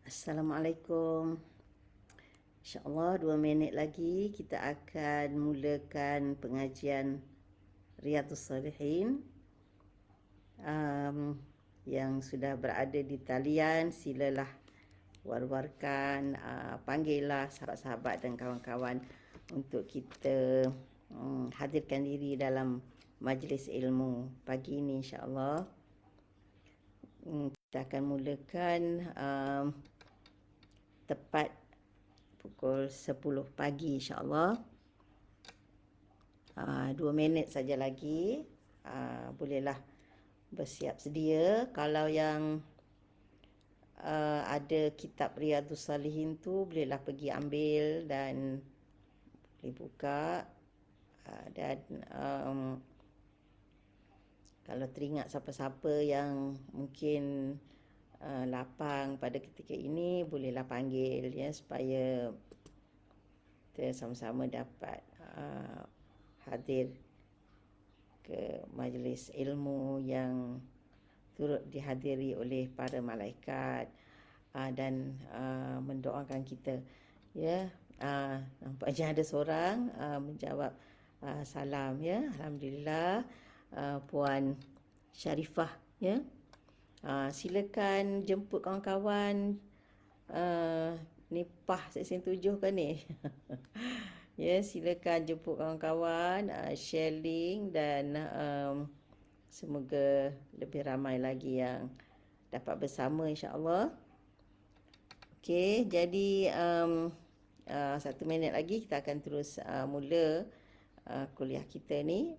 Assalamualaikum. InsyaAllah 2 minit lagi kita akan mulakan pengajian Riyadhus Salihin. Yang sudah berada di talian, silalah war-warkan, panggillah sahabat-sahabat dan kawan-kawan untuk kita hadirkan diri dalam majlis ilmu pagi ini insyaAllah. Kita akan mulakan tepat pukul 10 pagi insyaAllah. 2 minit saja lagi. Bolehlah bersiap sedia. Kalau yang ada kitab Riyadhus Salihin tu, bolehlah pergi ambil dan boleh buka. Dan kalau teringat siapa-siapa yang mungkin lapang pada ketika ini, bolehlah panggil ya, supaya kita sama-sama dapat hadir ke majlis ilmu yang turut dihadiri oleh para malaikat dan mendoakan kita ya. Nampaknya ada seorang menjawab salam ya. Alhamdulillah, Puan Syarifah ya. Silakan jemput kawan-kawan. Ni PAH Seksyen 7 kan ni? Ya, silakan jemput kawan-kawan, share link dan semoga lebih ramai lagi yang dapat bersama insya-Allah. Okey, jadi 1 minit lagi kita akan terus mula kuliah kita ni.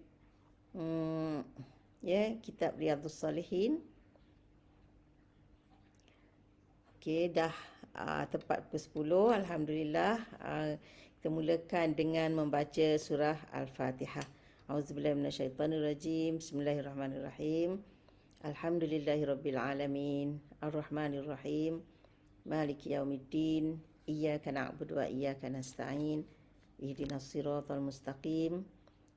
Ya, kitab Riyadhus Salihin. Okey, dah tepat pukul 10. Alhamdulillah. Kita mulakan dengan membaca surah Al-Fatihah. Auzubillahi minasyaitanirrajim. Bismillahirrahmanirrahim. Alhamdulillahirabbil alamin. Arrahmanirrahim. Maliki yaumiddin. Iyyaka na'budu wa iyyaka nasta'in. Ihdinas siratal mustaqim.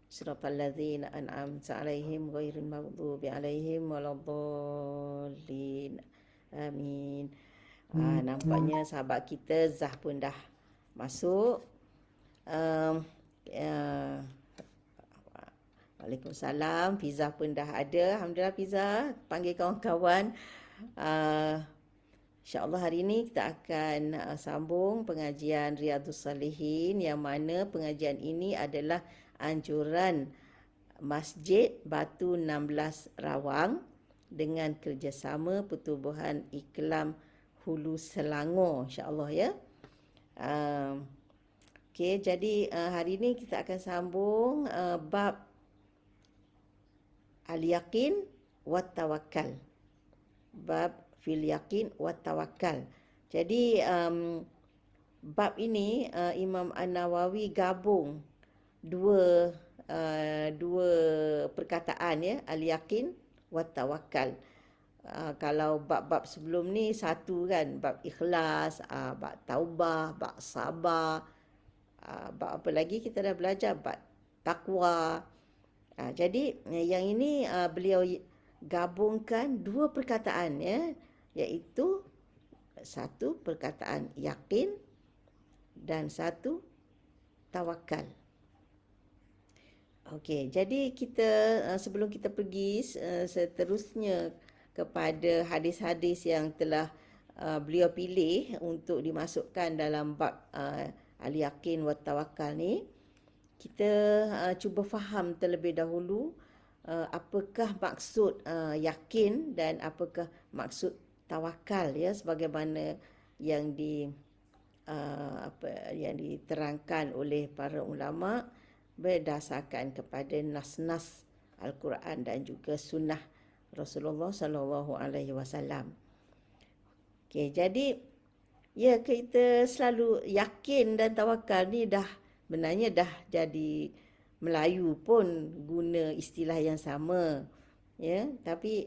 Siratal ladzina an'amta 'alaihim ghairil maghdubi 'alaihim waladdallin. Amin. Nampaknya sahabat kita Zah pun dah masuk. Waalaikumsalam. Fiza pun dah ada. Alhamdulillah Fiza. Panggil kawan-kawan. InsyaAllah hari ini kita akan sambung pengajian Riyadhus Salihin, yang mana pengajian ini adalah anjuran Masjid Batu 16 Rawang dengan kerjasama Pertubuhan Iklam Hulu Selangor, insyaAllah ya. Okey, jadi hari ini kita akan sambung bab Al-Yaqin wa Tawakkal. Bab Fil Yaqin wa Tawakkal. Jadi bab ini Imam An-Nawawi gabung dua perkataan ya, Al-Yaqin wa Tawakkal. Kalau bab-bab sebelum ni satu kan, bab ikhlas, bab taubah, bab sabar, bab apa lagi kita dah belajar, bab takwa. Jadi yang ini beliau gabungkan dua perkataan ya, iaitu satu perkataan yakin dan satu tawakal. Okey, jadi kita sebelum kita pergi seterusnya kepada hadis-hadis yang telah beliau pilih untuk dimasukkan dalam bab Al-Yaqin wa Tawakkal ni, kita cuba faham terlebih dahulu apakah maksud yakin dan apakah maksud tawakal ya, sebagaimana yang yang diterangkan oleh para ulama berdasarkan kepada nas-nas Al-Quran dan juga sunnah Rasulullah sallallahu alaihi wasallam. Okey, jadi ya, kita selalu yakin dan tawakal ni benarnya dah jadi Melayu pun guna istilah yang sama ya, tapi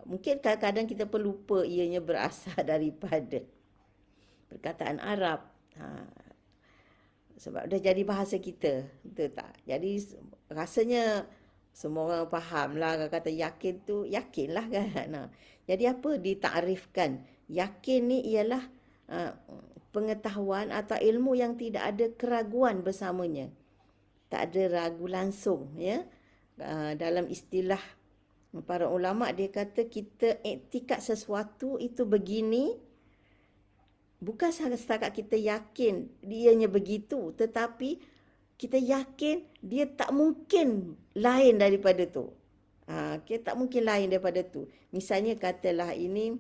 mungkin kadang-kadang kita pun lupa ianya berasal daripada perkataan Arab. Sebab dah jadi bahasa kita, betul tak? Jadi rasanya semua orang faham lah, kata yakin tu yakinlah kan. Jadi apa ditakrifkan Yakin ni ialah uh, pengetahuan atau ilmu yang tidak ada keraguan bersamanya. Tak ada ragu langsung, ya. Dalam istilah para ulama, dia kata kita iktikad sesuatu itu begini, bukan setakat kita yakin dianya begitu, tetapi kita yakin dia tak mungkin lain daripada tu. Kita tak mungkin lain daripada tu. Misalnya katalah ini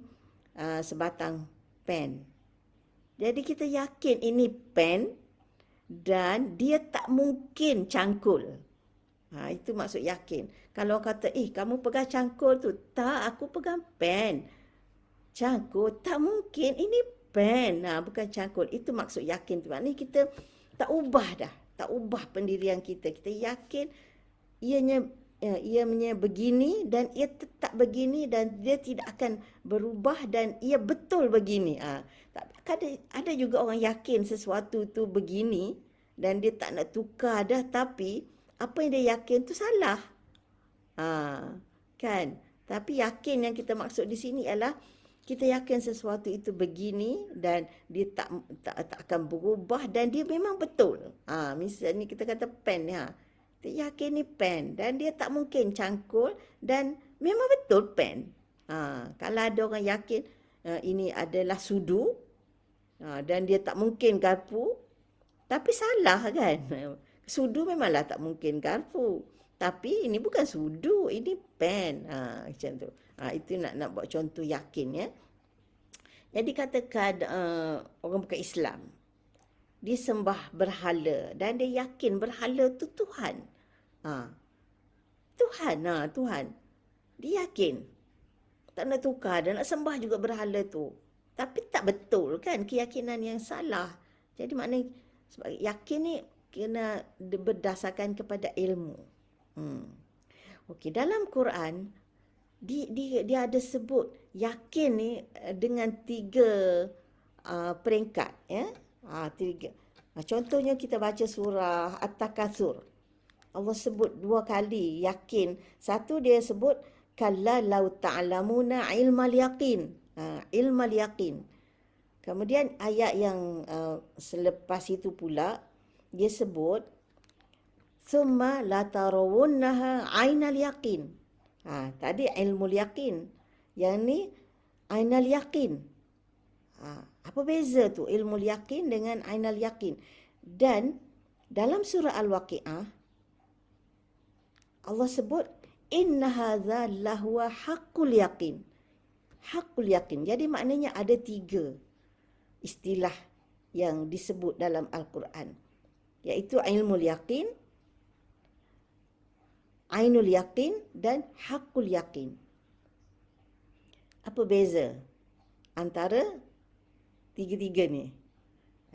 sebatang pen. Jadi kita yakin ini pen dan dia tak mungkin cangkul. Itu maksud yakin. Kalau kata, kamu pegang cangkul tu. Tak, aku pegang pen. Cangkul, tak mungkin. Ini pen. Bukan cangkul. Itu maksud yakin tu. Maknanya kita tak ubah dah. Tak ubah pendirian kita. Kita yakin ianya begini dan ia tetap begini dan dia tidak akan berubah dan ia betul begini. Ada juga orang yakin sesuatu tu begini dan dia tak nak tukar dah, tapi apa yang dia yakin tu salah. Kan? Tapi yakin yang kita maksud di sini ialah kita yakin sesuatu itu begini dan dia tak akan berubah dan dia memang betul. Misalnya kita kata pen ni. Kita yakin ni pen dan dia tak mungkin cangkul dan memang betul pen. Kalau ada orang yakin ini adalah sudu dan dia tak mungkin garpu, tapi salah kan. Sudu memanglah tak mungkin garpu. Tapi ini bukan sudu, ini pen. Macam tu. Itu nak buat contoh yakin, ya. Jadi katakan orang bukan Islam, dia sembah berhala dan dia yakin berhala tu Tuhan. Tuhan. Dia yakin. Tak nak tukar dan nak sembah juga berhala tu. Tapi tak betul kan, keyakinan yang salah. Jadi maknanya sebab yakin ni kena berdasarkan kepada ilmu. Okey, dalam Quran dia ada sebut yakin ni dengan 3 peringkat, ya. 3. Contohnya kita baca surah At-Takatsur. Allah sebut 2 kali yakin. Satu dia sebut kalla law ta'lamuna ilmal yaqin. Ilmal yaqin. Kemudian ayat yang selepas itu pula dia sebut summa la tarawunnaha ainal yaqin. Tadi ilmul yaqin. Yang ni ainal yaqin. Apa beza tu ilmul yaqin dengan ainal yaqin? Dan dalam surah Al-Waqi'ah Allah sebut inna hadza lahwa haqqul yaqin. Haqqul yaqin. Jadi maknanya ada 3 istilah yang disebut dalam Al-Quran, iaitu ilmul yaqin, ainul yaqin dan haqqul yaqin. Apa beza antara 3 ni?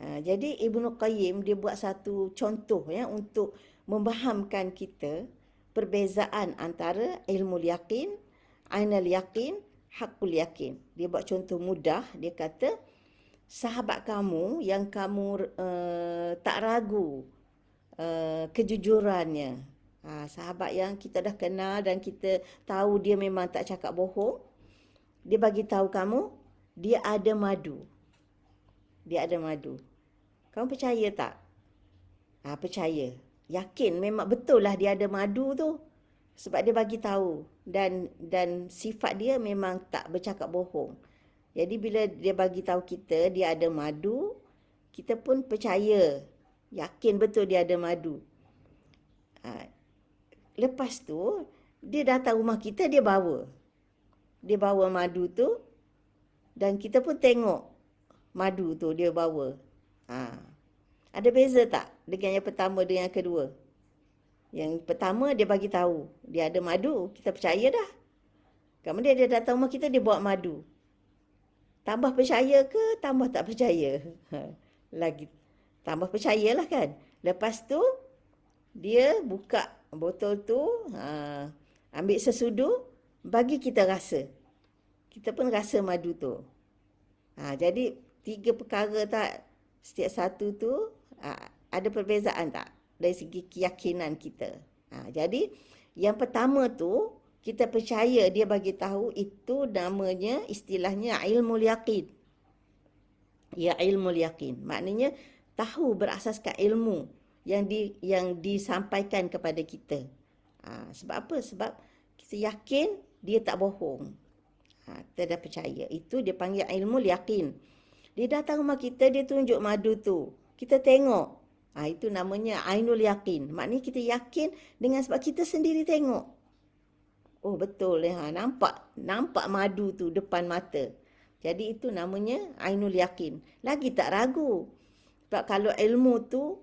Jadi Ibnu Qayyim dia buat satu contoh, ya, untuk memfahamkan kita perbezaan antara ilmul yaqin, ainul yaqin, haqqul yaqin. Dia buat contoh mudah. Dia kata sahabat kamu yang kamu tak ragu kejujurannya. Sahabat yang kita dah kenal dan kita tahu dia memang tak cakap bohong. Dia bagi tahu kamu dia ada madu. Dia ada madu. Kamu percaya tak? Percaya. Yakin memang betul lah dia ada madu tu. Sebab dia bagi tahu dan sifat dia memang tak bercakap bohong. Jadi bila dia bagi tahu kita dia ada madu, kita pun percaya. Yakin betul dia ada madu. Lepas tu dia datang rumah kita, dia bawa. Dia bawa madu tu dan kita pun tengok madu tu dia bawa. Ada beza tak dengan yang pertama dengan yang kedua? Yang pertama dia bagi tahu dia ada madu, kita percaya dah. Kemudian dia datang rumah kita, dia bawa madu. Tambah percaya ke tambah tak percaya? Lagi tambah percayalah kan. Lepas tu dia buka botol tu, ambil sesudu, bagi kita rasa. Kita pun rasa madu tu. Jadi 3 perkara tak, setiap satu tu ada perbezaan tak dari segi keyakinan kita. Jadi yang pertama tu Kita percaya dia bagi tahu, itu namanya, istilahnya ilmu yaqin. Ya, ilmu yakin. Maknanya tahu berasaskan ilmu yang disampaikan kepada kita. Sebab apa? Sebab kita yakin dia tak bohong. Kita dah percaya. Itu dia panggil ilmu yakin. Dia datang rumah kita, dia tunjuk madu tu. Kita tengok. Itu namanya ainul yakin. Maknanya kita yakin dengan sebab kita sendiri tengok. Oh betul ya, nampak madu tu depan mata. Jadi itu namanya ainul yakin. Lagi tak ragu. Sebab kalau ilmu tu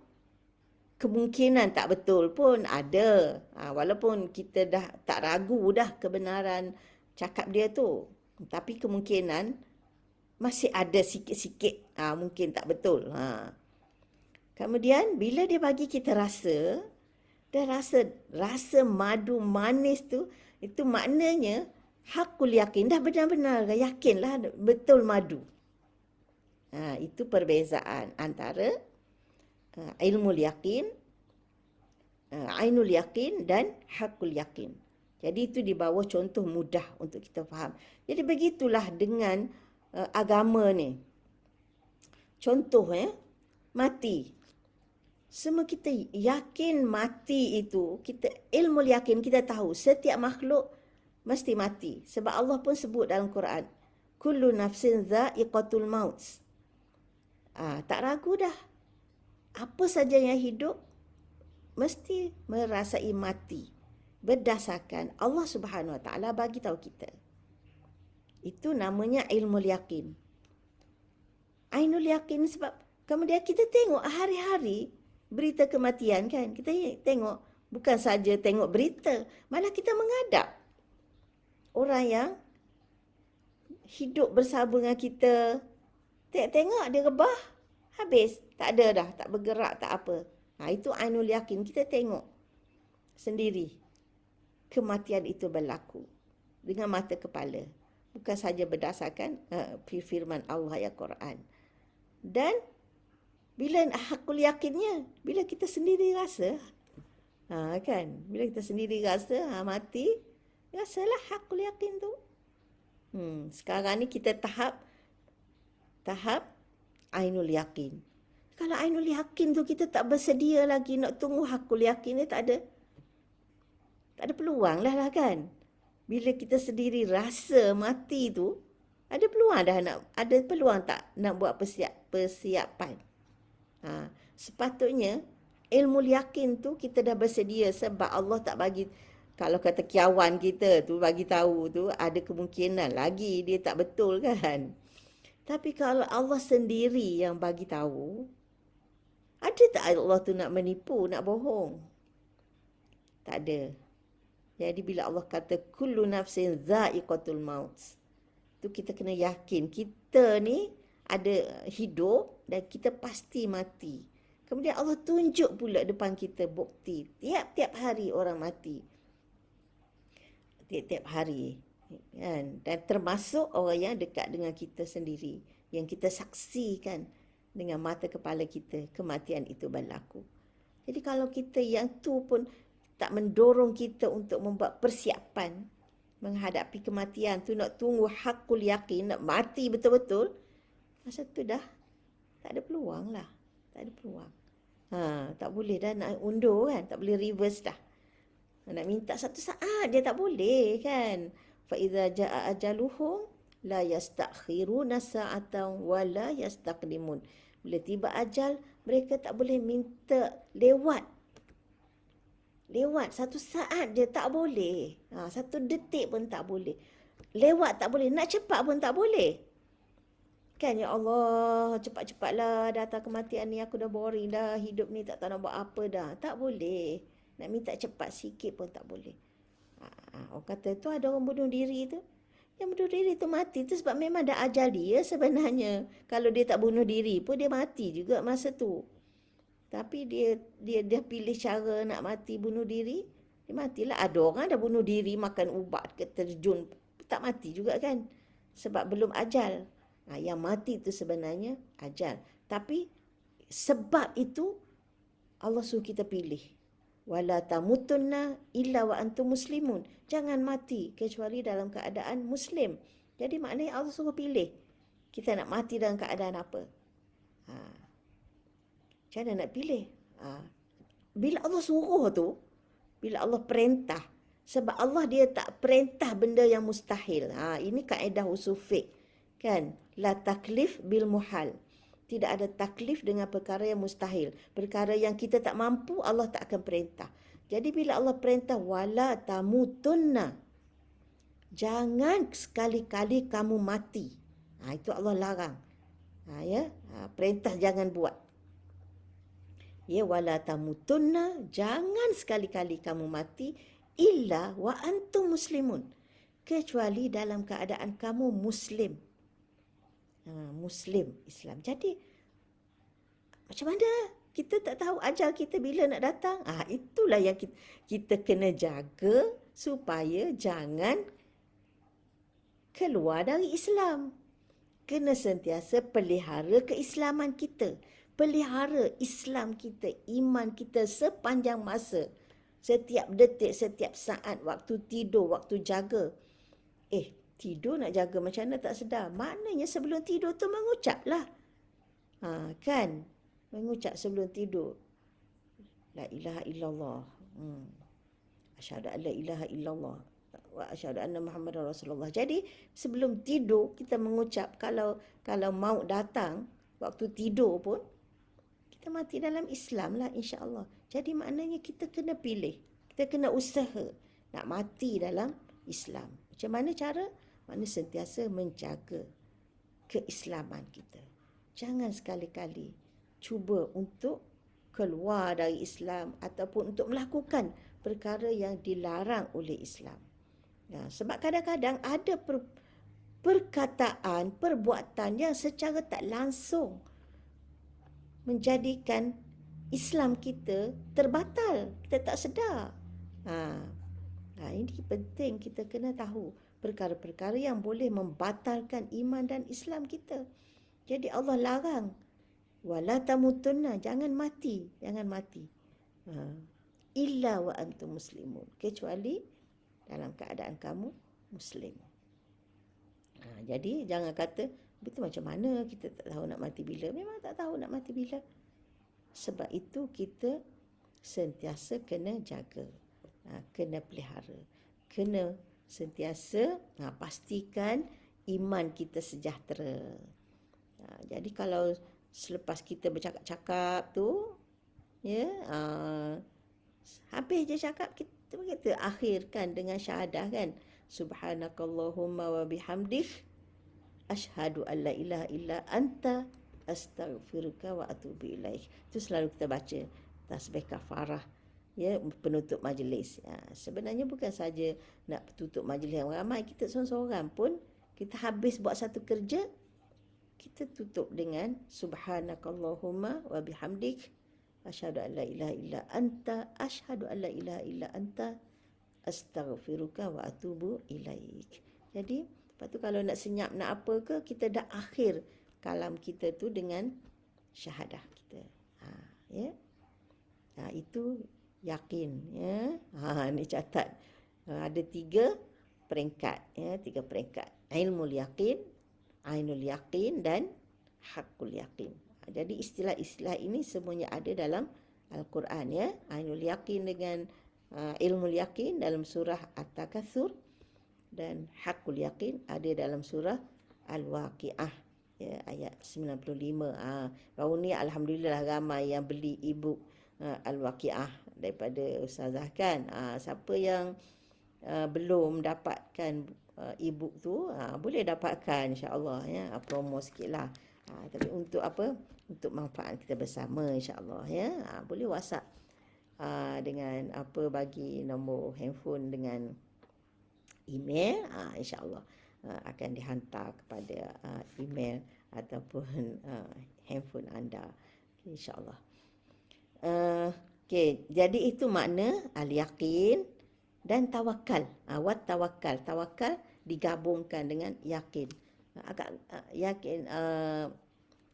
kemungkinan tak betul pun ada. Walaupun kita dah tak ragu dah kebenaran cakap dia tu. Tapi kemungkinan masih ada sikit-sikit mungkin tak betul. Kemudian bila dia bagi kita rasa, dah rasa madu manis tu, itu maknanya hakul yakin, dah benar-benar yakinlah betul madu. Itu perbezaan antara ilmu yakin, ainul yakin dan hakul yakin. Jadi itu di bawah contoh mudah untuk kita faham. Jadi begitulah dengan agama ni. Contoh mati. Semua kita yakin mati itu, kita ilmu yakin, kita tahu setiap makhluk mesti mati. Sebab Allah pun sebut dalam Quran, kullu nafsin dha'iqatul maut. Tak ragu dah. Apa saja yang hidup mesti merasai mati. Berdasarkan Allah Subhanahu Wa Taala bagi tahu kita. Itu namanya ilmu yakin. Ainul yakin sebab kemudian kita tengok hari-hari berita kematian kan. Kita tengok, bukan saja tengok berita, malah kita menghadap orang yang hidup bersama dengan kita. Tengok dia rebah, habis. Tak ada dah, tak bergerak, tak apa. Itu ainul yakin. Kita tengok sendiri kematian itu berlaku dengan mata kepala. Bukan saja berdasarkan firman Allah ya Quran. Dan bila hakul yakinnya, bila kita sendiri rasa, kan? Bila kita sendiri rasa mati, rasalah hakul yakin tu. Sekarang ni kita tahap ainul yakin. Kalau ainul yakin tu kita tak bersedia lagi nak tunggu hakul yakin ni, tak ada peluang lah kan. Bila kita sendiri rasa mati tu, ada peluang ada peluang tak nak buat persiapan. Sepatutnya ilmu yakin tu kita dah bersedia, sebab Allah tak bagi. Kalau kata kiawan kita tu bagi tahu tu, ada kemungkinan lagi dia tak betul kan. Tapi kalau Allah sendiri yang bagi tahu, ada tak Allah tu nak menipu, nak bohong? Tak ada. Jadi bila Allah kata kullu nafsin dha'iqatul maut, tu kita kena yakin kita ni ada hidup dan kita pasti mati. Kemudian Allah tunjuk pula depan kita bukti. Tiap-tiap hari orang mati. Tiap-tiap hari. Kan? Dan termasuk orang yang dekat dengan kita sendiri. Yang kita saksikan dengan mata kepala kita kematian itu berlaku. Jadi kalau kita yang tu pun tak mendorong kita untuk membuat persiapan menghadapi kematian tu, nak tunggu hakul yakin, nak mati betul-betul, masa tu dah tak ada peluang lah. Tak ada peluang. Tak boleh dah nak undur kan. Tak boleh reverse dah. Nak minta satu saat dia tak boleh kan. فَإِذَا جَاءَ أَجَلُهُمْ لَا يَسْتَأْخِرُونَ سَاعَةً وَلَا يَسْتَقْدِمُونَ. Bila tiba ajal, mereka tak boleh minta lewat satu saat je tak boleh. Satu detik pun tak boleh. Lewat tak boleh. Nak cepat pun tak boleh. Kan, ya Allah, cepat-cepatlah datang kematian ni. Aku dah boring dah. Hidup ni tak tahu nak buat apa dah. Tak boleh. Nak minta cepat sikit pun tak boleh. Orang kata tu ada orang bunuh diri tu. Yang bunuh diri tu mati tu sebab memang dah ajal dia sebenarnya. Kalau dia tak bunuh diri pun dia mati juga masa tu. Tapi dia pilih cara nak mati bunuh diri, dia matilah. Ada orang dah bunuh diri makan ubat ke terjun, tak mati juga kan. Sebab belum ajal. Yang mati itu sebenarnya ajal. Tapi sebab itu Allah suruh kita pilih. Wala tamutunna illa wa antum muslimun. Jangan mati kecuali dalam keadaan muslim. Jadi maknanya Allah suruh pilih. Kita nak mati dalam keadaan apa? Ha. Macam mana nak pilih? Bila Allah suruh tu, bila Allah perintah. Sebab Allah dia tak perintah benda yang mustahil. Ini kaedah usul fiqh. Kan? La taklif bil muhal. Tidak ada taklif dengan perkara yang mustahil. Perkara yang kita tak mampu, Allah tak akan perintah. Jadi bila Allah perintah, wala tamutunna. Jangan sekali-kali kamu mati. Itu Allah larang. Perintah jangan buat. Ya, wala tamutunna. Jangan sekali-kali kamu mati. Illa wa antum muslimun. Kecuali dalam keadaan kamu muslim. Muslim, Islam. Jadi, macam mana? Kita tak tahu ajal kita bila nak datang. Itulah yang kita kena jaga supaya jangan keluar dari Islam. Kena sentiasa pelihara keislaman kita. Pelihara Islam kita, iman kita sepanjang masa. Setiap detik, setiap saat, waktu tidur, waktu jaga. Tidur nak jaga macam mana tak sedar. Maknanya sebelum tidur tu mengucaplah. Kan? Mengucap sebelum tidur. La ilaha illallah. Asyhadu an la ilaha illallah. Wa asyhadu anna Muhammadar Rasulullah. Jadi sebelum tidur kita mengucap. Kalau maut datang waktu tidur pun, kita mati dalam Islam lah insya-Allah. Jadi maknanya kita kena pilih. Kita kena usaha nak mati dalam Islam. Macam mana cara? Maknanya sentiasa menjaga keislaman kita. Jangan sekali-kali cuba untuk keluar dari Islam ataupun untuk melakukan perkara yang dilarang oleh Islam. Sebab kadang-kadang ada perkataan, perbuatan yang secara tak langsung menjadikan Islam kita terbatal. Kita tak sedar. Ini penting kita kena tahu perkara-perkara yang boleh membatalkan iman dan Islam kita. Jadi Allah larang. Wala tamutunna, jangan mati. Illa wa antum muslimun. Kecuali dalam keadaan kamu muslim. Jadi jangan kata, betul macam mana kita tak tahu nak mati bila. Memang tak tahu nak mati bila. Sebab itu kita sentiasa kena jaga. Kena pelihara. Kena sentiasa pastikan iman kita sejahtera. Jadi kalau selepas kita bercakap-cakap tu, habis je cakap, kita akhirkan dengan syahadah kan. Subhanakallahumma wa bihamdik asyhadu an la ilaha illa anta astaghfiruka wa atubu ilaik. Itu selalu kita baca tasbih kafarah, penutup majlis. Sebenarnya bukan saja nak tutup majlis yang ramai, kita seorang-seorang pun kita habis buat satu kerja, kita tutup dengan subhanakallahumma wa bihamdik asyhadu an la ilaha illa anta asyhadu an la ilaha illa anta astaghfiruka wa atubu ilaik. Jadi lepas tu kalau nak senyap nak apa ke, kita dah akhir kalam kita tu dengan syahadah kita. Itu yakin, ni catat. Ada 3 peringkat, 3 peringkat. Ilmul yaqin, ainul yaqin dan haqqul yaqin. Jadi istilah-istilah ini semuanya ada dalam Al-Quran, Ainul yaqin dengan ilmul yaqin dalam surah At-Takatsur, dan haqqul yaqin ada dalam surah Al-Waqiah, ayat 95. Baru ni alhamdulillah ramai yang beli e-book Al-Waqiah daripada Ustazah kan. Siapa yang belum dapatkan e-book tu, boleh dapatkan insya-Allah, promo sikitlah. Tapi untuk apa? Untuk manfaat kita bersama insya-Allah, boleh WhatsApp dengan apa, bagi nombor handphone dengan email, insya-Allah akan dihantar kepada email ataupun handphone anda, insya-Allah. Okey, jadi itu makna al-yaqin dan tawakal. Wat tawakal. Tawakal digabungkan dengan yakin. Agak yakin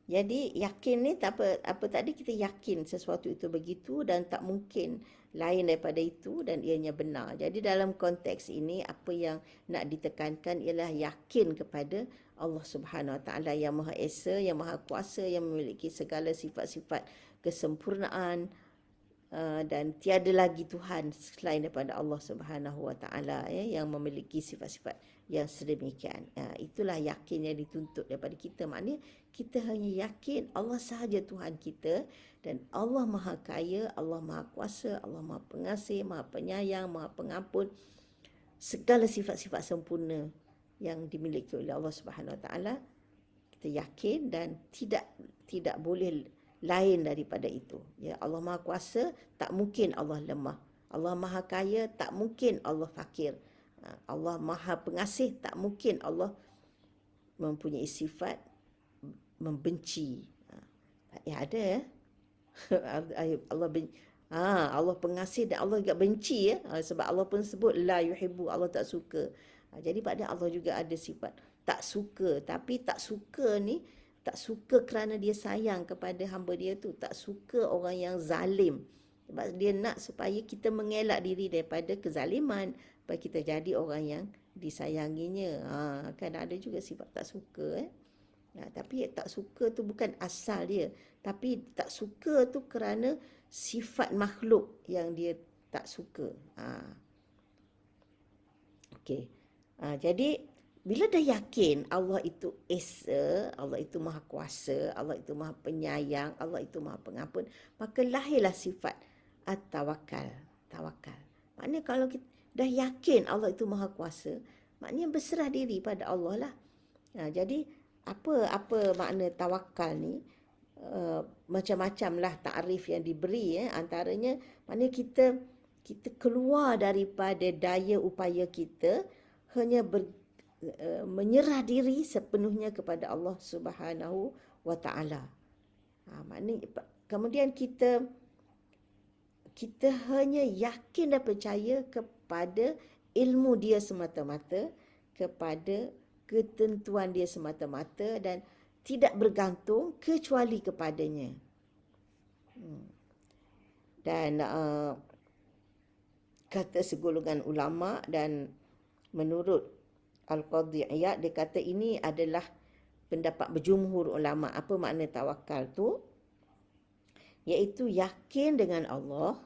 Jadi yakin ni tak apa tadi, kita yakin sesuatu itu begitu dan tak mungkin lain daripada itu dan ianya benar. Jadi dalam konteks ini apa yang nak ditekankan ialah yakin kepada Allah Subhanahu Wa Taala yang Maha Esa, yang Maha Kuasa, yang memiliki segala sifat-sifat kesempurnaan, dan tiada lagi Tuhan selain daripada Allah Subhanahu Wa Taala, ya, yang memiliki sifat-sifat yang sedemikian. Itulah yakin yang dituntut daripada kita. Maknanya kita hanya yakin Allah sahaja Tuhan kita dan Allah Maha Kaya, Allah Maha Kuasa, Allah Maha Pengasih, Maha Penyayang, Maha Pengampun. Segala sifat-sifat sempurna yang dimiliki oleh Allah Subhanahu Wa Taala kita yakin dan tidak boleh lain daripada itu. Ya, Allah Maha Kuasa, tak mungkin Allah lemah. Allah Maha Kaya, tak mungkin Allah fakir. Allah Maha Pengasih, tak mungkin Allah mempunyai sifat membenci. Ada ya. Allah Allah pengasih dan Allah juga benci ya. Sebab Allah pun sebut la yuhibbu, Allah tak suka. Jadi pada Allah juga ada sifat tak suka. Tapi tak suka ni tak suka kerana dia sayang kepada hamba dia tu. Tak suka orang yang zalim. Sebab dia nak supaya kita mengelak diri daripada kezaliman. Supaya kita jadi orang yang disayanginya. Kan ada juga sifat tak suka. Tapi tak suka tu bukan asal dia. Tapi tak suka tu kerana sifat makhluk yang dia tak suka. Okey. Jadi bila dah yakin Allah itu Esa, Allah itu Maha Kuasa, Allah itu Maha Penyayang, Allah itu Maha Pengampun, maka lahirlah sifat at-tawakal. Tawakal. Maknanya kalau kita dah yakin Allah itu Maha Kuasa, maknanya berserah diri pada Allah lah. Jadi apa makna tawakal ni? Macam-macam lah takrif yang diberi. Antaranya maknanya kita keluar daripada daya upaya kita, hanya menyerah diri sepenuhnya kepada Allah Subhanahu Wa Taala. Maknanya kemudian kita hanya yakin dan percaya kepada ilmu dia semata-mata, kepada ketentuan dia semata-mata dan tidak bergantung kecuali kepadanya. Dan kata segolongan ulama, dan menurut Al-Qadhi Iyad, dia kata ini adalah pendapat berjumhur ulama. Apa makna tawakal tu? Iaitu yakin dengan Allah,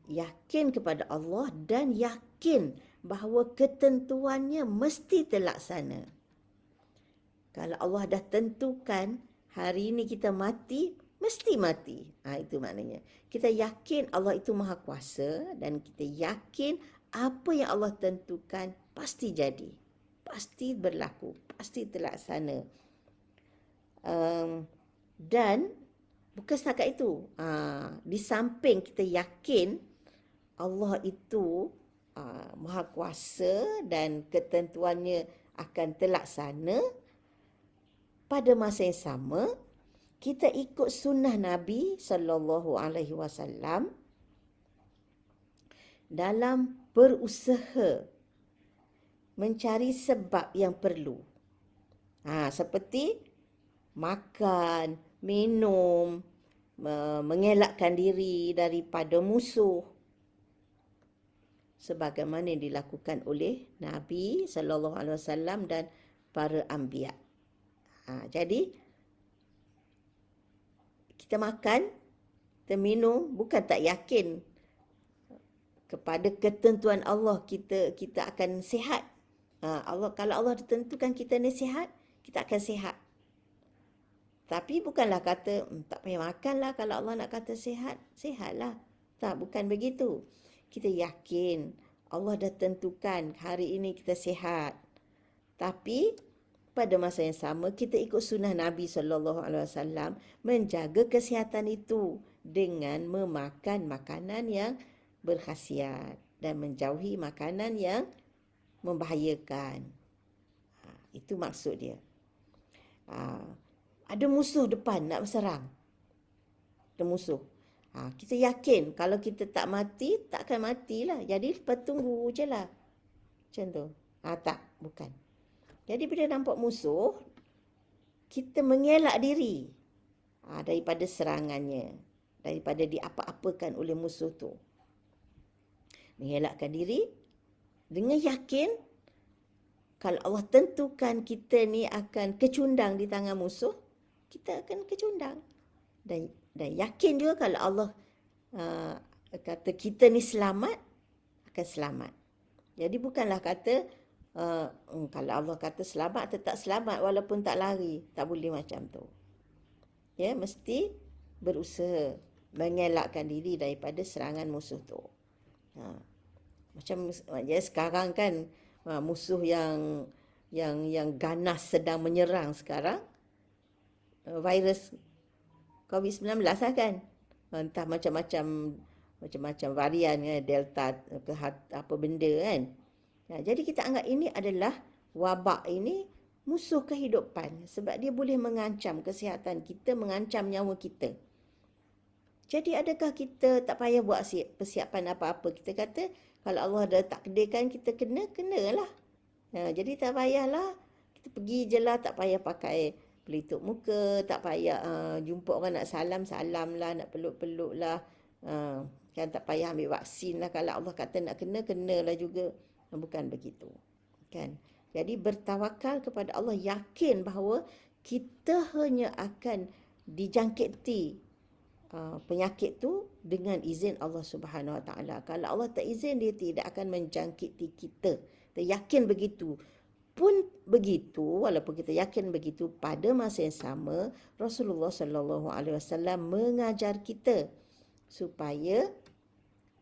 yakin kepada Allah dan yakin bahawa ketentuannya mesti terlaksana. Kalau Allah dah tentukan hari ini kita mati, mesti mati. Itu maknanya. Kita yakin Allah itu Maha Kuasa dan kita yakin apa yang Allah tentukan pasti jadi. Pasti berlaku. Pasti terlaksana. Dan bukan setakat itu. Di samping kita yakin Allah itu Maha Kuasa dan ketentuannya akan terlaksana, pada masa yang sama kita ikut sunnah Nabi SAW dalam berusaha mencari sebab yang perlu. Seperti makan, minum, mengelakkan diri daripada musuh, sebagaimana yang dilakukan oleh Nabi SAW dan para anbiya. Jadi kita makan, kita minum, bukan tak yakin kepada ketentuan Allah kita akan sihat. Kalau Allah ditentukan kita ni sihat, kita akan sihat. Tapi bukanlah kata tak payah makanlah kalau Allah nak kata sihat, sihatlah. Tak, bukan begitu. Kita yakin Allah dah tentukan hari ini kita sihat. Tapi pada masa yang sama kita ikut sunnah Nabi SAW menjaga kesihatan itu dengan memakan makanan yang berkhasiat dan menjauhi makanan yang membahayakan. Itu maksud dia. Ada musuh depan nak berserang. Ada musuh. Kita yakin kalau kita tak mati, tak akan matilah. Jadi lepas tunggu je lah. Macam tu. Tak, bukan. Jadi bila nampak musuh, kita mengelak diri daripada serangannya, daripada diapa-apakan oleh musuh tu. Mengelakkan diri dengan yakin kalau Allah tentukan kita ni akan kecundang di tangan musuh, kita akan kecundang. Dan yakin juga kalau Allah kata kita ni selamat, akan selamat. Jadi bukanlah kata kalau Allah kata selamat, tetap selamat walaupun tak lari. Tak boleh macam tu. Ya, mesti berusaha mengelakkan diri daripada serangan musuh tu. Macam ya, sekarang kan musuh yang ganas sedang menyerang sekarang, virus COVID-19 lah kan. Entah macam-macam varian ya, Delta ke apa benda kan. Jadi kita anggap ini adalah wabak ini musuh kehidupan sebab dia boleh mengancam kesihatan kita, mengancam nyawa kita. Jadi adakah kita tak payah buat persiapan apa-apa? Kita kata kalau Allah dah takdirkan kita kenalah. Jadi tak payahlah kita pergi je lah, tak payah pakai pelitup muka, tak payah jumpa orang nak salam lah, nak peluk lah. Kan tak payah ambil vaksin lah. Kalau Allah kata nak kenalah juga. Bukan begitu. Kan? Jadi bertawakal kepada Allah, yakin bahawa kita hanya akan dijangkiti penyakit tu dengan izin Allah Subhanahu Wa Taala. Kalau Allah tak izin, dia tidak akan menjangkiti kita. Kita yakin begitu. Pun begitu, walaupun kita yakin begitu, pada masa yang sama Rasulullah sallallahu alaihi wasallam mengajar kita supaya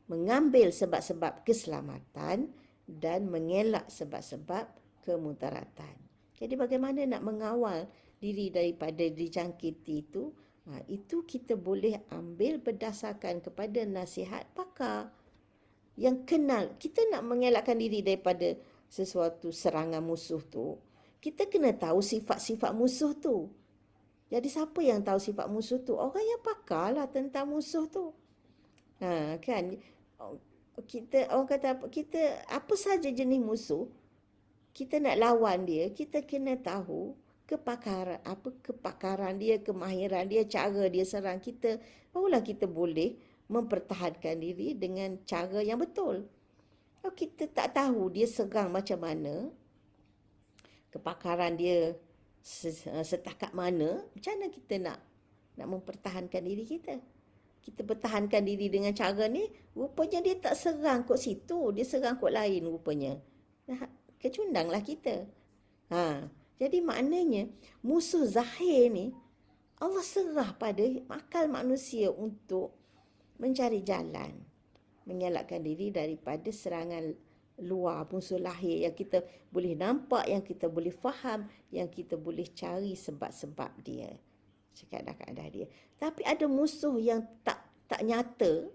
mengambil sebab-sebab keselamatan dan mengelak sebab-sebab kemudaratan. Jadi bagaimana nak mengawal diri daripada dijangkiti itu? Itu kita boleh ambil berdasarkan kepada nasihat pakar yang kenal. Kita nak mengelakkan diri daripada sesuatu serangan musuh tu, kita kena tahu sifat-sifat musuh tu. Jadi siapa yang tahu sifat musuh tu? Orang yang pakar lah tentang musuh tu. Kan? Orang kata kita apa saja jenis musuh, kita nak lawan dia, kita kena tahu kepakaran dia, kemahiran dia, cara dia serang kita. Barulah kita boleh mempertahankan diri dengan cara yang betul. Kalau kita tak tahu dia serang macam mana, kepakaran dia setakat mana, macam mana kita nak mempertahankan diri kita? Kita pertahankan diri dengan cara ni, rupanya dia tak serang kot situ, dia serang kot lain rupanya. Kecundanglah kita. Jadi maknanya musuh zahir ni Allah serah pada akal manusia untuk mencari jalan, mengelakkan diri daripada serangan luar, musuh lahir yang kita boleh nampak, yang kita boleh faham, yang kita boleh cari sebab-sebab dia, keadaan dia. Tapi ada musuh yang tak nyata,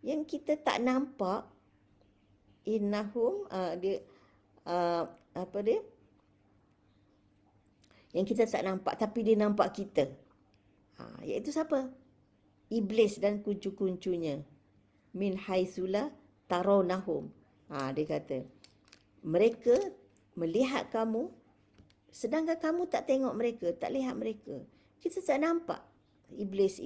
yang kita tak nampak. Innahum yang kita tak nampak tapi dia nampak kita. Iaitu siapa? Iblis dan kuncu-kuncunya. Min haitsula tarawnahum. Dia kata, mereka melihat kamu sedangkan kamu tak tengok mereka, tak lihat mereka. Kita tak nampak. Iblis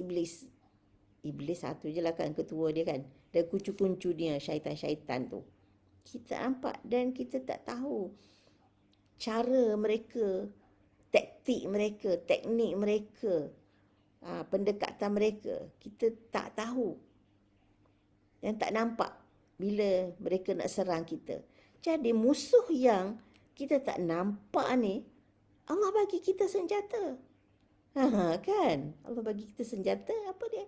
satu je lah kan, ketua dia kan. Dan kuncu-kuncu dia, syaitan-syaitan tu. Kita nampak dan kita tak tahu cara mereka, taktik mereka, teknik mereka, pendekatan mereka. Kita tak tahu dan tak nampak bila mereka nak serang kita. Jadi musuh yang kita tak nampak ni, Allah bagi kita senjata. Kan? Allah bagi kita senjata, apa dia?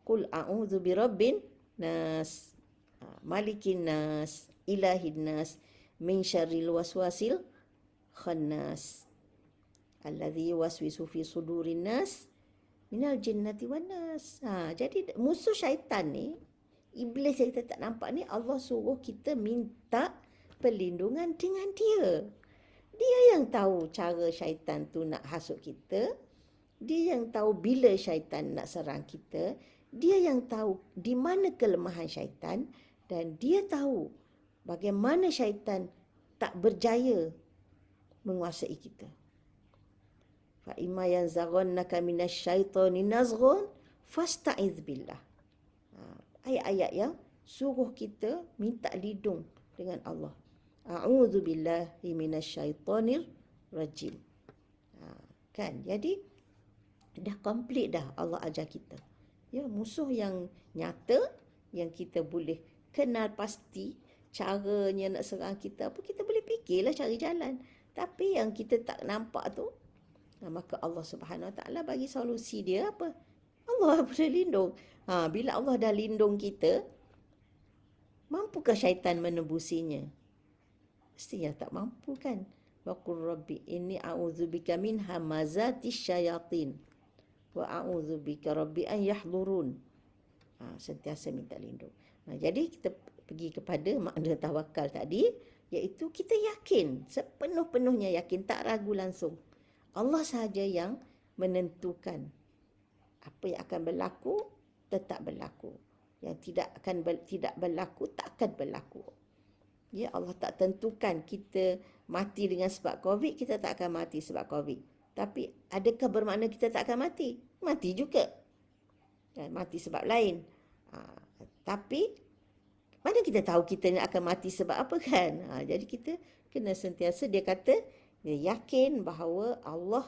Qul a'udzu birabbin nas, malikin nas, ilahin nas, min syarril waswasil khannas, alladzi yuwaswisu fi sudurin nas minal jinnati wan nas. Jadi musuh syaitan ni, iblis yang kita tak nampak ni, Allah suruh kita minta perlindungan dengan dia. Dia yang tahu cara syaitan tu nak hasut kita. Dia yang tahu bila syaitan nak serang kita. Dia yang tahu di mana kelemahan syaitan. Dan dia tahu bagaimana syaitan tak berjaya menguasai kita. Fa imma yanzaghannaka minasyaitani nazghun fasta'iz billah. Ayat-ayat yang suruh kita minta lindung dengan Allah. A'udzu billahi minasyaitonir rajim. Kan? Jadi dah komplit dah Allah ajar kita. Ya, musuh yang nyata yang kita boleh kenal pasti caranya nak serang kita apa, kita boleh fikirlah cari jalan. Tapi yang kita tak nampak tu, maka Allah Subhanahu Wa Taala bagi solusi dia apa? Allah boleh lindung. Bila Allah dah lindung kita, mampukah syaitan menembusinya? Mestinya tak mampu kan? Wa qur rabbi inni a'udzubika min hamazatis syayatin wa a'udzubika rabbi an yahdurun. Sentiasa minta lindung. Jadi kita pergi kepada makna tawakal tadi, iaitu kita yakin, sepenuh-penuhnya yakin, tak ragu langsung. Allah sahaja yang menentukan apa yang akan berlaku, tetap berlaku. Yang tidak berlaku, tak akan berlaku. Ya, Allah tak tentukan kita mati dengan sebab COVID, kita tak akan mati sebab COVID. Tapi adakah bermakna kita tak akan mati? Mati juga. Dan mati sebab lain. Tapi mana kita tahu kita akan mati sebab apa kan? Jadi kita kena sentiasa, dia kata, dia yakin bahawa Allah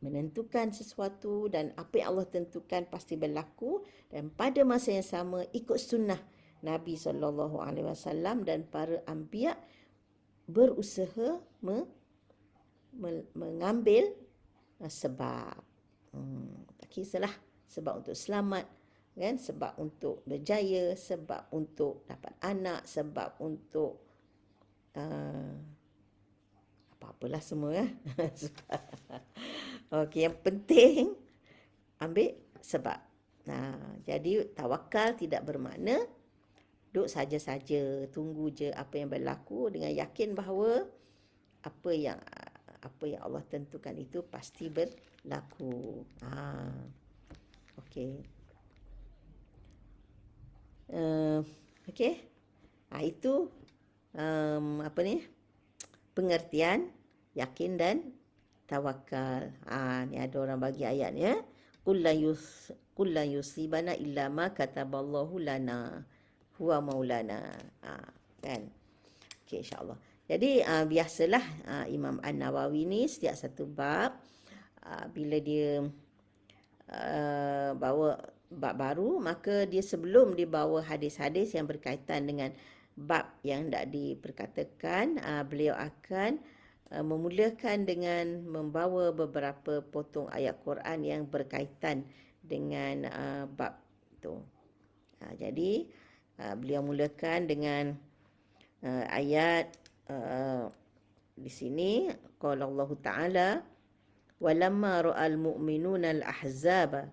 menentukan sesuatu dan apa yang Allah tentukan pasti berlaku, dan pada masa yang sama ikut sunnah Nabi SAW dan para anbiya berusaha mengambil sebab. Tak kisahlah, sebab untuk selamat, kan? Sebab untuk berjaya, sebab untuk dapat anak, sebab untuk apa-apalah semua. Okey, yang penting ambil sebab. Jadi tawakal tidak bermakna duduk saja-saja, tunggu je apa yang berlaku, dengan yakin bahawa apa yang Allah tentukan itu pasti berlaku. Okey. Okey. Itu pengertian yakin dan tawakal. Ni ada orang bagi ayatnya. Qul la yusibana illa ma kataballahu lana huwa maulana. Kan? Okey, insya-Allah. Jadi biasalah Imam An-Nawawi ni setiap satu bab bila dia bawa bab baru, maka dia sebelum dibawa hadis-hadis yang berkaitan dengan bab yang hendak diperkatakan, beliau akan memulakan dengan membawa beberapa potong ayat Quran yang berkaitan dengan bab itu. Jadi beliau mulakan dengan ayat di sini, qala Allah Ta'ala walamma ra'al mu'minuna al-ahzaba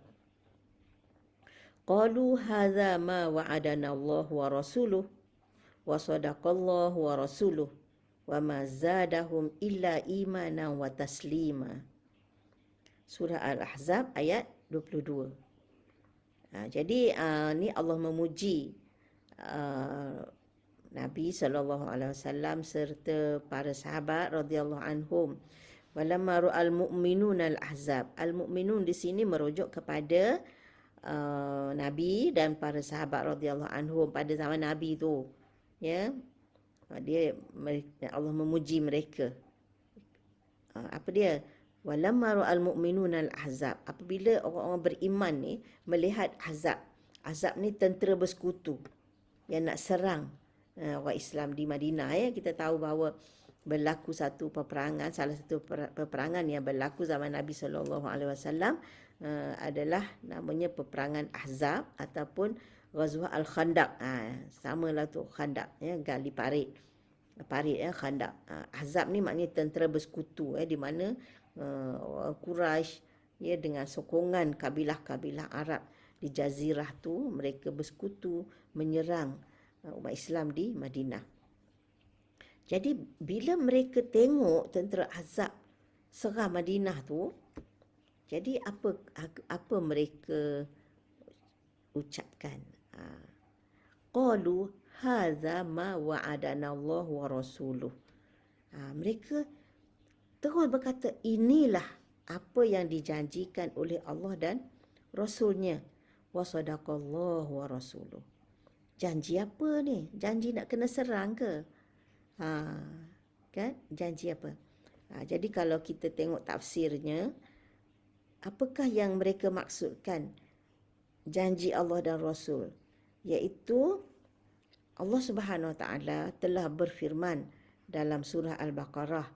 qalu hadza ma wa'adana Allah wa rasuluhu wa sadaqallahu wa rasuluhu wa ma zadahum illa imanan wa taslima. Surah Al-Ahzab ayat 22. Jadi ni Allah memuji Nabi SAW serta para sahabat radhiyallahu anhum. Walamma ra'al mu'minuna al-ahzab. Al-mu'minun di sini merujuk kepada Nabi dan para sahabat radhiyallahu anhum pada zaman Nabi tu. Ya. Allah memuji mereka. Apa dia? Walamma ra'al mu'minuna al-ahzab. Apabila orang-orang beriman ni melihat Ahzab. Ahzab ni tentera bersekutu yang nak serang orang Islam di Madinah. Kita tahu bahawa berlaku satu peperangan, salah satu peperangan yang berlaku zaman Nabi SAW adalah namanya peperangan Ahzab ataupun Ghazwah Al-Khandaq. Samalah tu, Khandaq, gali parit Khandaq. Ahzab ni maknanya tentera bersekutu, di mana orang Quraisy dengan sokongan kabilah-kabilah Arab di Jazirah tu, mereka bersekutu menyerang umat Islam di Madinah. Jadi bila mereka tengok tentera Ahzab serang Madinah tu, jadi apa mereka ucapkan? Qalu hadza ma wa'adana Allah wa rasuluh. Mereka terus berkata, inilah apa yang dijanjikan oleh Allah dan Rasulnya. Wa sadaqallahu wa rasuluh. Janji apa ni? Janji nak kena serang ke? Kan? Janji apa? Jadi kalau kita tengok tafsirnya, apakah yang mereka maksudkan janji Allah dan Rasul? Iaitu Allah Subhanahu Wa Taala telah berfirman dalam surah Al-Baqarah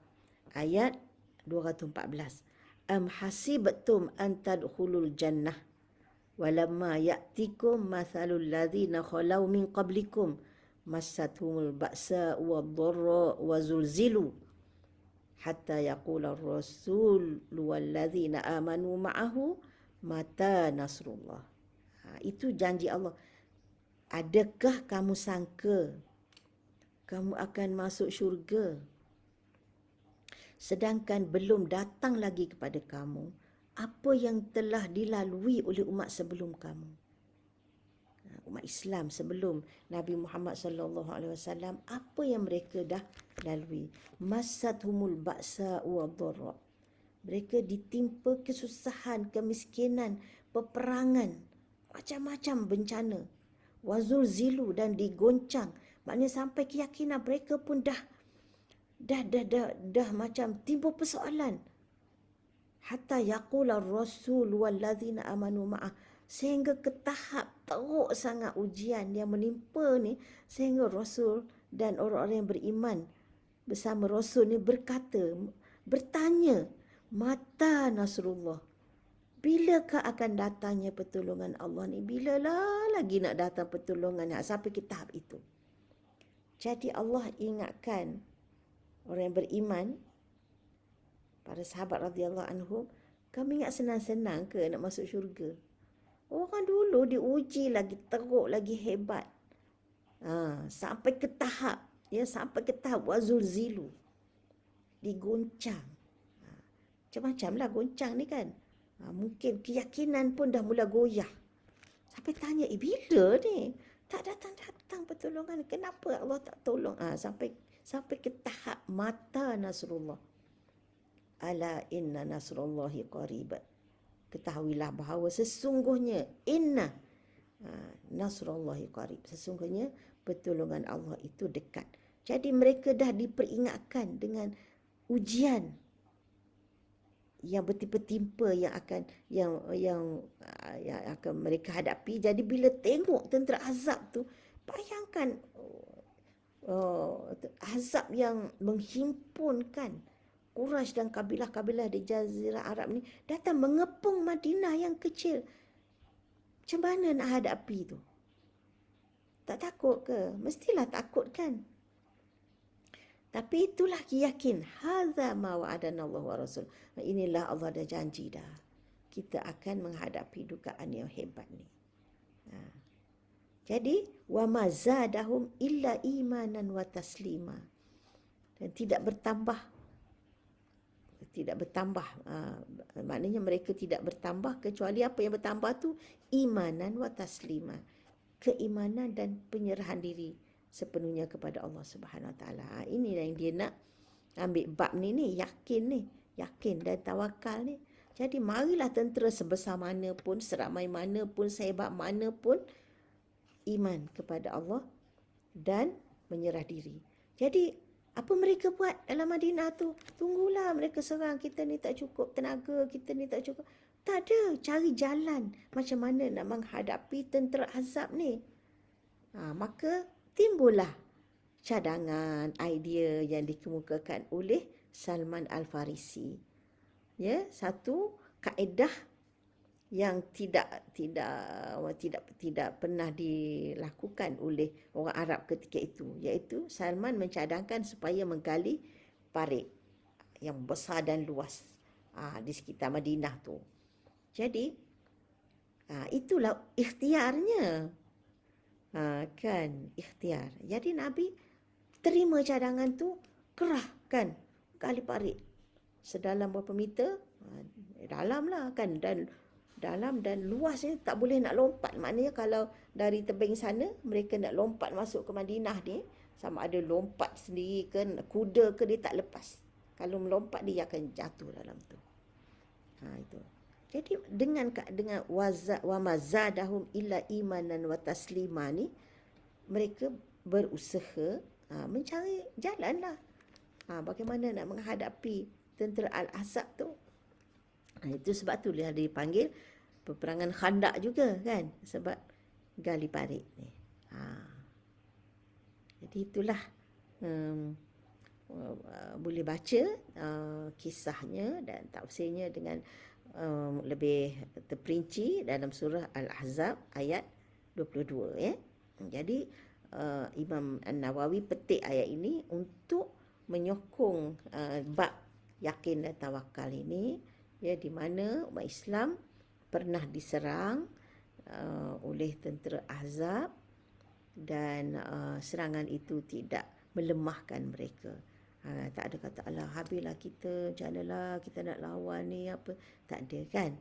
ayat 214. Am hasibtum an tadkhulul jannah walamma ya'tikum mathalul ladzina khalau min qablikum massathumul ba'sa wad-dharra wa zulzilu hatta yaqula ar-rasul walladzina amanu ma'ahu mata nasrullah. Itu janji Allah. Adakah kamu sangka kamu akan masuk syurga sedangkan belum datang lagi kepada kamu apa yang telah dilalui oleh umat sebelum kamu? Umat Islam sebelum Nabi Muhammad sallallahu alaihi wasallam, apa yang mereka dah lalui? Masathumul ba'sa wad-dharra. Mereka ditimpa kesusahan, kemiskinan, peperangan, macam-macam bencana. Wazul zilu, dan digoncang. Maknanya sampai keyakinan mereka pun dah macam timbul persoalan. Hatta yaqula ar-rasul walladzina amanu ma'ah, sehingga ke tahap teruk sangat ujian yang menimpa ni, sehingga Rasul dan orang-orang yang beriman bersama Rasul ni bertanya, mata nasrullah, bilakah akan datangnya pertolongan Allah ni? Bilalah lagi nak datang pertolongan sampai ke tahap itu. Jadi Allah ingatkan orang yang beriman, para sahabat radhiyallahu anhum, kami ingat senang-senang ke nak masuk syurga? Orang dulu diuji lagi teruk, lagi hebat. Sampai ke tahap, wazul zilu, digoncang. Macam-macam lah goncang ni kan. Mungkin keyakinan pun dah mula goyah. Sampai tanya, bila ni? Tak datang-datang pertolongan. Kenapa Allah tak tolong? Sampai ke tahap mata nasrullah. Ala inna nasrullahi qarib. Ketahuilah bahawa sesungguhnya nasrullahi qarib. Sesungguhnya pertolongan Allah itu dekat. Jadi mereka dah diperingatkan dengan ujian yang bertimpa-timpa yang akan mereka hadapi. Jadi bila tengok tentera azab tu, bayangkan azab yang menghimpunkan Quraisy dan kabilah-kabilah di Jazirah Arab ni datang mengepung Madinah yang kecil. Macam mana nak hadapi tu? Tak takut ke? Mestilah takut kan? Tapi itulah yakin. Hadza ma wa'adana Allah wa Rasul. Inilah Allah dah janji dah. Kita akan menghadapi dugaan yang hebat ni. Jadi, wa ma zadahum illa imanan wa taslima. Dan tidak bertambah. Maknanya mereka tidak bertambah kecuali apa yang bertambah tu imanan wa taslima. Keimanan dan penyerahan diri sepenuhnya kepada Allah Subhanahu Wa Taala. Ini yang dia nak ambil bab ni, yakin dan tawakal ni. Jadi marilah tentera sebesar mana pun, seramai mana pun, sehebat mana pun, iman kepada Allah dan menyerah diri. Jadi apa mereka buat dalam Madinah tu? Tunggulah mereka serang, kita ni tak cukup tenaga, kita ni tak cukup. Tak ada, cari jalan macam mana nak menghadapi tentera azab ni. Maka timbullah cadangan, idea yang dikemukakan oleh Salman Al-Farisi. Satu kaedah yang tidak pernah dilakukan oleh orang Arab ketika itu, iaitu Salman mencadangkan supaya menggali parit yang besar dan luas di sekitar Madinah tu. Jadi itulah ikhtiarnya. Kan ikhtiar. Jadi Nabi terima cadangan tu, kerahkan gali parit sedalam berapa meter, dalam lah kan, dan dalam dan luas ni tak boleh nak lompat. Maknanya kalau dari tebing sana mereka nak lompat masuk ke Madinah ni, Sama ada lompat sendiri ke kuda ke, dia tak lepas. Kalau melompat dia akan jatuh dalam tu. Itu. Jadi dengan wa mazadahum illa imanan wa taslima ni, mereka berusaha mencari jalan lah. Bagaimana nak menghadapi tentera Al-Ahzab tu. Itu sebab tu dia dipanggil peperangan Khandak juga kan. Sebab gali parit ni. Jadi itulah boleh baca kisahnya dan tafsirnya dengan lebih terperinci dalam surah Al-Ahzab ayat 22 ya. Jadi Imam An-Nawawi petik ayat ini untuk menyokong bab yakin dan tawakal ini, ya, di mana umat Islam pernah diserang oleh tentera Ahzab dan serangan itu tidak melemahkan mereka. Tak ada kata alah habislah kita, janganlah kita nak lawan ni apa, tak ada kan.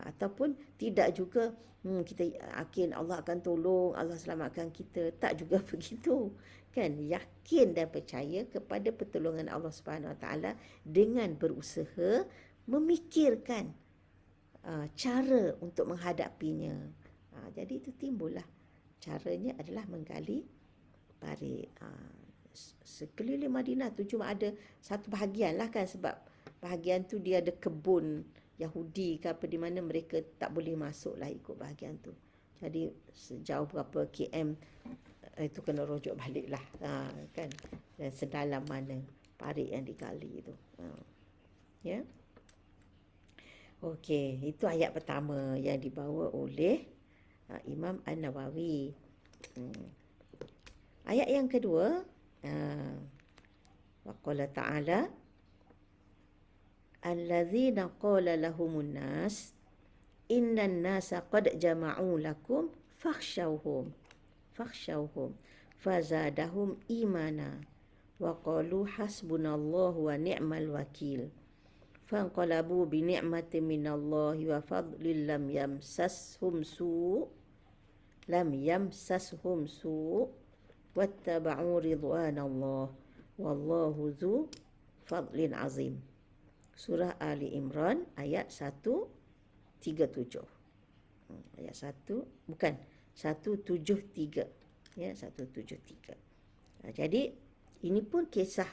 Ataupun tidak juga kita yakin Allah akan tolong, Allah selamatkan kita, tak juga begitu kan. Yakin dan percaya kepada pertolongan Allah Subhanahu Wa Taala dengan berusaha memikirkan cara untuk menghadapinya. Jadi itu timbullah, caranya adalah menggali parit. Sekeliling Madinah tu cuma ada satu bahagian lah kan, sebab bahagian tu dia ada kebun Yahudi ke apa, di mana mereka tak boleh masuk lah ikut bahagian tu. Jadi sejauh berapa km itu kena rujuk balik lah kan, dan sedalam mana parit yang digali itu. Ya. Okey, itu ayat pertama yang dibawa oleh Imam An-Nawawi. Ayat yang kedua, wa qala ta'ala allazina qala lahumun nas innan nasa qad jama'u lakum fakhshawhum fazadahum imana wa qalu hasbunallahu wa ni'mal wakil fanqalabu bi ni'matin minallahi wa fadlin lam yamsashum su' wattaba'u ridwanallah wallahu dzu fadlin azim. Surah Ali Imran ayat 137. Ayat 173. Ya, 173. Jadi ini pun kisah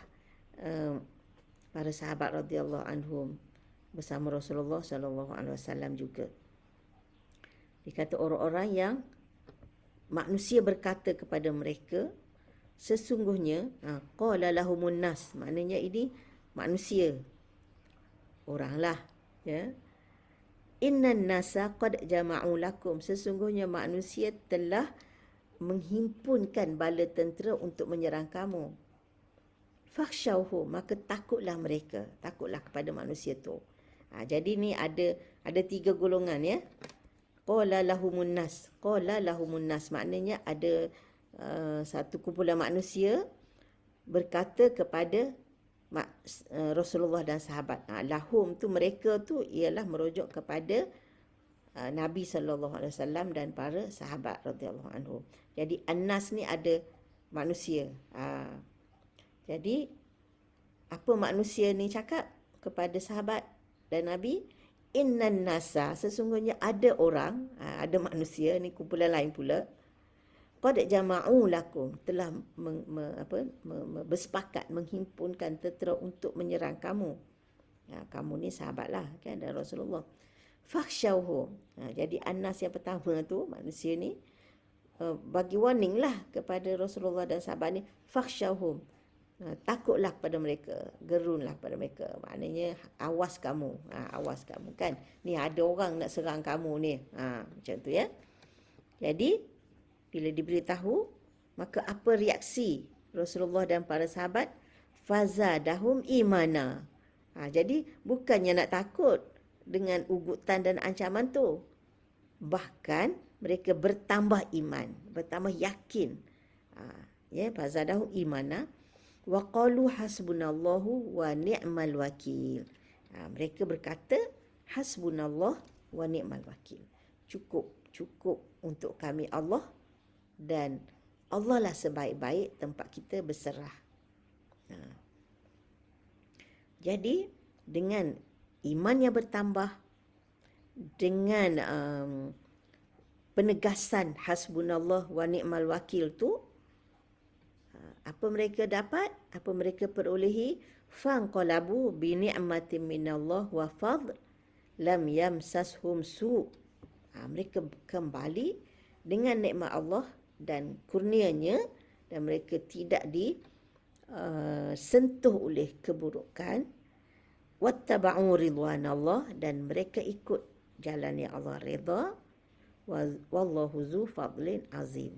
para sahabat radhiyallahu anhum bersama Rasulullah sallallahu alaihi wasallam juga. Dikata orang-orang yang manusia berkata kepada mereka, sesungguhnya qala lahumun nas, maknanya ini manusia, oranglah, ya. Innan nasa qad jama'u lakum, sesungguhnya manusia telah menghimpunkan bala tentera untuk menyerang kamu. Fakhshawhum, maka takutlah mereka, takutlah kepada manusia tu. Jadi ni ada 3 golongan, ya. Qala lahumun nas. Qala lahumun nas maknanya ada satu kumpulan manusia berkata kepada Rasulullah dan sahabat. Lahum tu mereka tu ialah merujuk kepada Nabi sallallahu alaihi wasallam dan para sahabat radhiyallahu anhum. Jadi an-nas ni ada manusia. Jadi apa manusia ni cakap kepada sahabat dan Nabi? Innan nasa, sesungguhnya ada orang, ada manusia, ni kumpulan lain pula, qad jama'u lakum, telah bersepakat menghimpunkan tentera untuk menyerang kamu. Kamu ni sahabatlah kan, dan Rasulullah. Fakhshawhum, jadi Anas yang pertama tu, manusia ni bagi warning lah kepada Rasulullah dan sahabat ni. Fakhshawhum, takutlah pada mereka, gerunlah pada mereka, maknanya awas kamu, kan, ni ada orang nak serang kamu ni, macam tu, ya. Jadi bila diberitahu, maka apa reaksi Rasulullah dan para sahabat? Fazadahum imana. Jadi bukannya nak takut dengan ugutan dan ancaman tu, bahkan mereka bertambah iman, bertambah yakin. Ya, fazadahum imana. Wa qalu hasbunallahu wa ni'mal wakil. Mereka berkata hasbunallah wa ni'mal wakil. Cukup untuk kami Allah, dan Allah lah sebaik-baik tempat kita berserah. Jadi dengan iman yang bertambah, dengan penegasan hasbunallah wa ni'mal wakil tu, apa mereka dapat? Apa mereka perolehi? Fanqalabu bi ni'matin minallah wa fadl lam yamsashum su. Mereka kembali dengan nikmat Allah dan kurnianya, dan mereka tidak disentuh oleh keburukan. Wattaba'u ridwanallah, dan mereka ikut jalan yang Allah redha. Wallahu zu fadlin azim.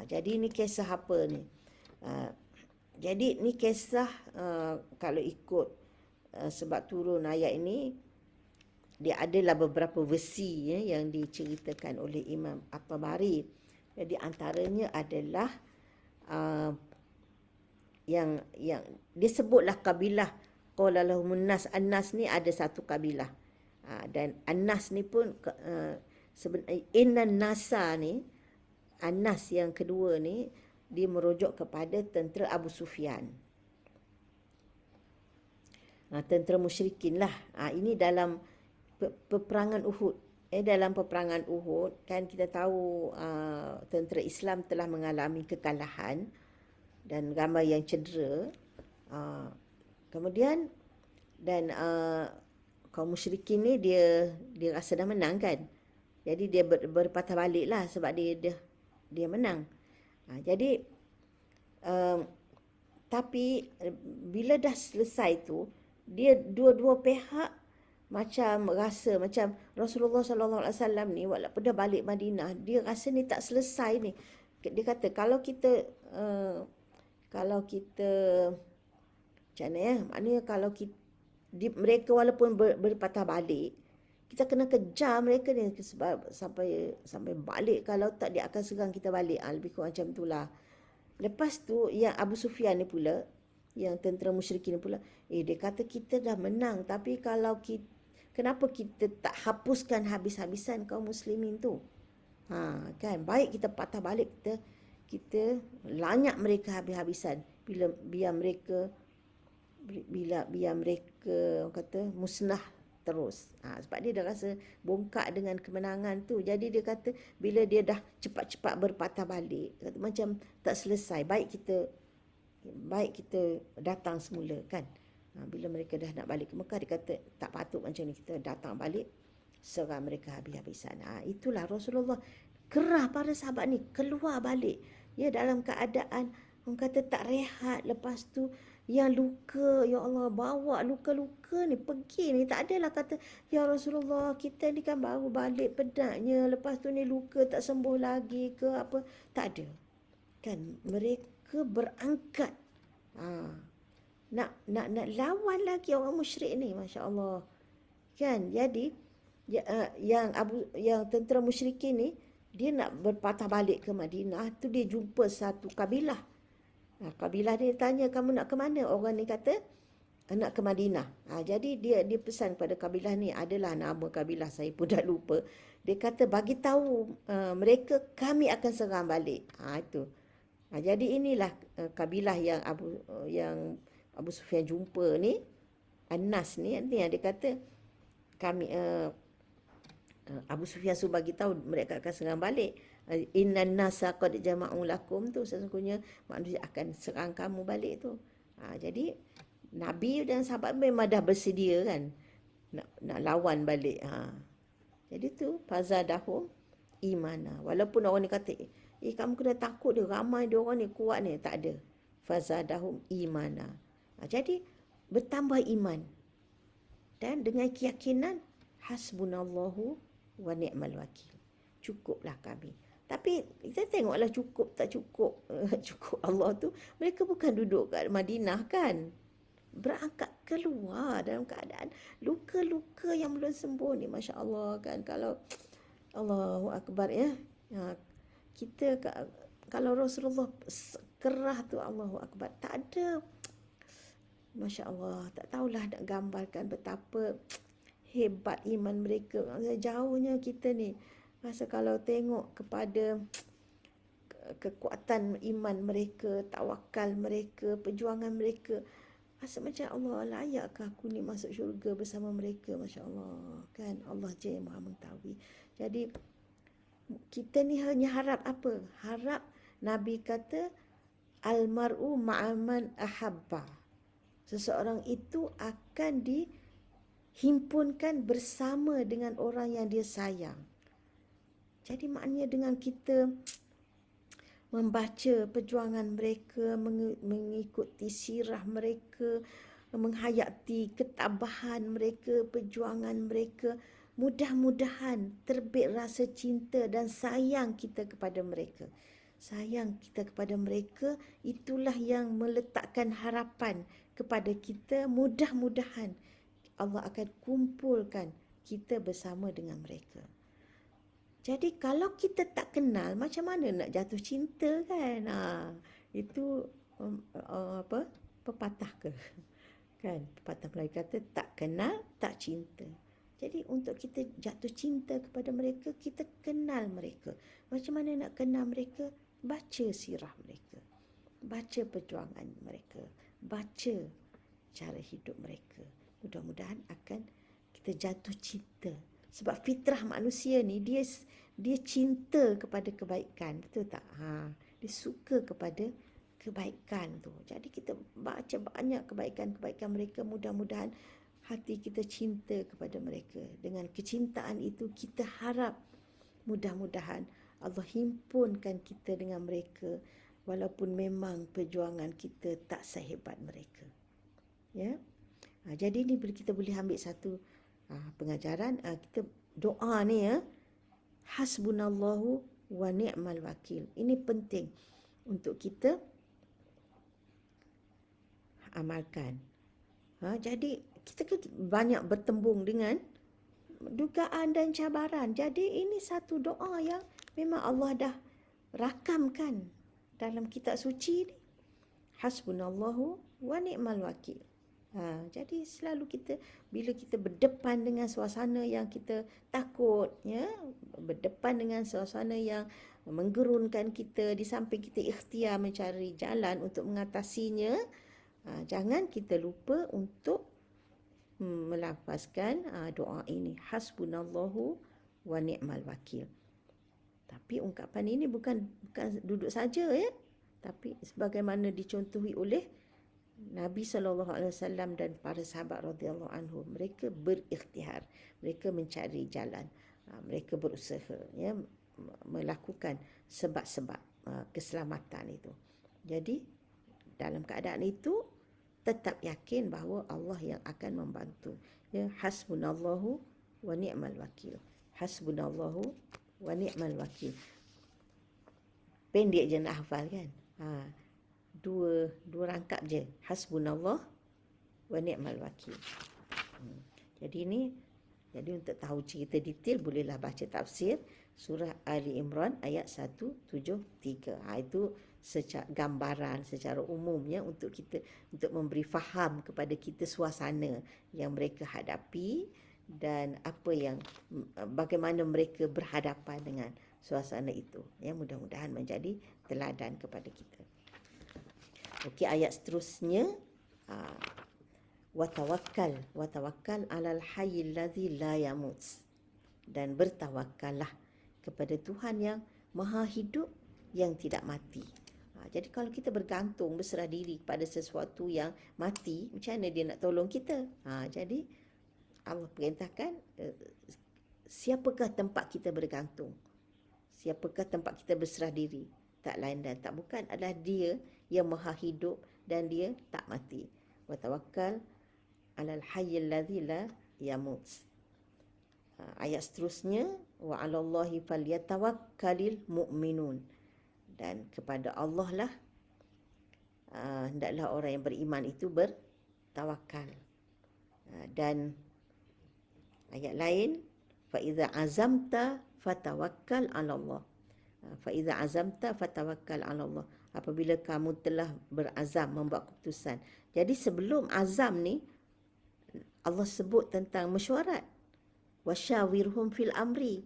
Jadi ni kisah apa ni? Jadi ni kisah kalau ikut sebab turun ayat ini, dia adalah beberapa versi yang diceritakan oleh Imam At-Tabari. Jadi antaranya adalah yang disebutlah kabilah qala lahumun nas. An-nas ni ada satu kabilah. Dan An-nas ni pun sebenarnya innan nasa ni, An-nas yang kedua ni, dia merujuk kepada tentera Abu Sufyan. Tentera musyrikin lah. Ini dalam peperangan Uhud. Dalam peperangan Uhud, kan kita tahu tentera Islam telah mengalami kekalahan dan ramai yang cedera. Kemudian dan kaum musyrikin ni dia rasa dah menang kan. Jadi dia berpatah balik lah sebab dia menang. Jadi tapi bila dah selesai tu, dia dua-dua pihak macam rasa macam Rasulullah sallallahu alaihi wasallam ni walaupun dah balik Madinah, dia rasa ni tak selesai ni. Dia kata kalau kita macam mana ya? Maknanya kalau mereka walaupun berpatah balik, kita kena kejar mereka ni sebab sampai balik. Kalau tak, dia akan serang kita balik. Lebih kurang macam itulah. Lepas tu yang Abu Sufyan ni pula, yang tentera musyrikin ni pula, dia kata kita dah menang, tapi kenapa kita tak hapuskan habis-habisan kaum muslimin tu? Kan baik kita patah balik, kita lanyak mereka habis-habisan. Biar mereka kata musnah terus. Sebab dia dah rasa bongkak dengan kemenangan tu. Jadi dia kata bila dia dah cepat-cepat berpatah balik, kata macam tak selesai. Baik kita datang semula kan. Bila mereka dah nak balik ke Mekah, dia kata tak patut macam ni, kita datang balik serang mereka habis-habisan. Itulah Rasulullah kerah para sahabat ni keluar balik. Ya, dalam keadaan orang kata tak rehat. Lepas tu yang luka, ya Allah, bawa luka-luka ni pergi ni. Tak adalah kata, ya Rasulullah, kita ni kan baru balik pedaknya, lepas tu ni luka tak sembuh lagi ke apa. Tak ada. Kan mereka berangkat nak lawan lagi orang musyrik ni, masya-Allah. Kan jadi yang tentera musyrikin ni, dia nak berpatah balik ke Madinah tu, dia jumpa satu kabilah. Kabilah dia tanya, kamu nak ke mana? Orang ni kata nak ke Madinah. Jadi dia pesan kepada kabilah ni, adalah nama kabilah saya pun dah lupa. Dia kata bagi tahu mereka, kami akan serang balik. Itu. Jadi inilah kabilah yang Abu Sufyan jumpa ni, An-Nas ni yang dia kata kami Abu Sufyan suruh bagi tahu mereka akan serang balik. Innan nasa qad jama'u lakum tu, sesungguhnya manusia akan serang kamu balik tu. Jadi Nabi dan sahabat memang dah bersedia kan nak lawan balik. Jadi tu fazadahum imana. Walaupun orang ni kata kamu kena takut dia, ramai dia orang ni kuat ni, tak ada. Fazadahum imana. Jadi bertambah iman dan dengan keyakinan hasbunallahu wa ni'mal wakil. Cukuplah kami. Tapi kita tengoklah cukup tak cukup. Cukup Allah tu, mereka bukan duduk kat Madinah kan. Berangkat keluar dalam keadaan luka-luka yang belum sembuh ni, Masya Allah kan. Kalau Allahu Akbar ya. Kita kalau Rasulullah kerah tu, Allahu Akbar, tak ada. Masya Allah, tak tahulah nak gambarkan betapa hebat iman mereka. Jauhnya kita ni rasa kalau tengok kepada kekuatan iman mereka, tawakal mereka, perjuangan mereka. Rasa macam Allah, layakkah aku ni masuk syurga bersama mereka? Masya Allah. Kan Allah je yang maha mengetahui. Jadi kita ni hanya harap apa? Harap Nabi kata almar'u ma'aman ahabba. Seseorang itu akan dihimpunkan bersama dengan orang yang dia sayang. Jadi maknanya dengan kita membaca perjuangan mereka, mengikuti sirah mereka, menghayati ketabahan mereka, perjuangan mereka, mudah-mudahan terbit rasa cinta dan sayang kita kepada mereka. Sayang kita kepada mereka, itulah yang meletakkan harapan kepada kita. Mudah-mudahan Allah akan kumpulkan kita bersama dengan mereka. Jadi kalau kita tak kenal, macam mana nak jatuh cinta kan? Itu pepatah ke? Kan? Pepatah Melayu kata tak kenal, tak cinta. Jadi untuk kita jatuh cinta kepada mereka, kita kenal mereka. Macam mana nak kenal mereka? Baca sirah mereka. Baca perjuangan mereka. Baca cara hidup mereka. Mudah-mudahan akan kita jatuh cinta. Sebab fitrah manusia ni, dia cinta kepada kebaikan. Betul tak? Dia suka kepada kebaikan tu. Jadi kita baca banyak kebaikan-kebaikan mereka. Mudah-mudahan hati kita cinta kepada mereka. Dengan kecintaan itu kita harap mudah-mudahan Allah himpunkan kita dengan mereka, walaupun memang perjuangan kita tak sehebat mereka. Ya. Jadi ni kita boleh ambil satu pengajaran. Kita doa ni ya, hasbunallahu wa ni'mal wakil. Ini penting untuk kita amalkan. Jadi kita banyak bertembung dengan dugaan dan cabaran. Jadi ini satu doa yang memang Allah dah rakamkan dalam kitab suci ni. Hasbunallahu wa ni'mal wakil. Jadi selalu kita, bila kita berdepan dengan suasana yang kita takut, ya, berdepan dengan suasana yang menggerunkan kita, di samping kita ikhtiar mencari jalan untuk mengatasinya, jangan kita lupa untuk melafazkan doa ini, hasbunallahu wa ni'mal wakil. Tapi ungkapan ini bukan duduk saja ya, tapi sebagaimana dicontohi oleh Nabi SAW dan para sahabat radhiyallahu anhum, mereka berikhtiar, mereka mencari jalan, mereka berusaha ya, melakukan sebab-sebab keselamatan itu. Jadi dalam keadaan itu tetap yakin bahawa Allah yang akan membantu. Ya, hasbunallahu wa ni'mal wakil. Hasbunallahu wa ni'mal wakil. Pendek je nak hafal kan? Dua rangkap je. Hasbunallah wa ni'mal wakil. Jadi untuk tahu cerita detail, bolehlah baca tafsir surah Ali Imran ayat 173. Itu secara gambaran, secara umumnya untuk memberi faham kepada kita suasana yang mereka hadapi dan bagaimana mereka berhadapan dengan suasana itu. Ya, mudah-mudahan menjadi teladan kepada kita. Okey, ayat seterusnya, wa tawakkal 'alal hayyil ladzi la yamut. Dan bertawakkallah kepada Tuhan yang Maha Hidup yang tidak mati. Jadi kalau kita bergantung, berserah diri kepada sesuatu yang mati, macam mana dia nak tolong kita? Jadi Allah perintahkan, siapakah tempat kita bergantung? Siapakah tempat kita berserah diri? Tak lain dan tak bukan adalah Dia yang Maha Hidup dan Dia tak mati. Wa tawakkal 'alal hayyil ladzi la yamut. Ayat seterusnya, wa 'alallahi falyatawakkalul mu'minun. Dan kepada Allah lah hendaklah orang yang beriman itu bertawakal. Dan ayat lain, fa iza azamta fatawakkal 'ala Allah. Fa iza azamta fatawakkal 'ala Allah. Apabila kamu telah berazam, membuat keputusan. Jadi sebelum azam ni, Allah sebut tentang mesyuarat. Wasyawirhum fil amri.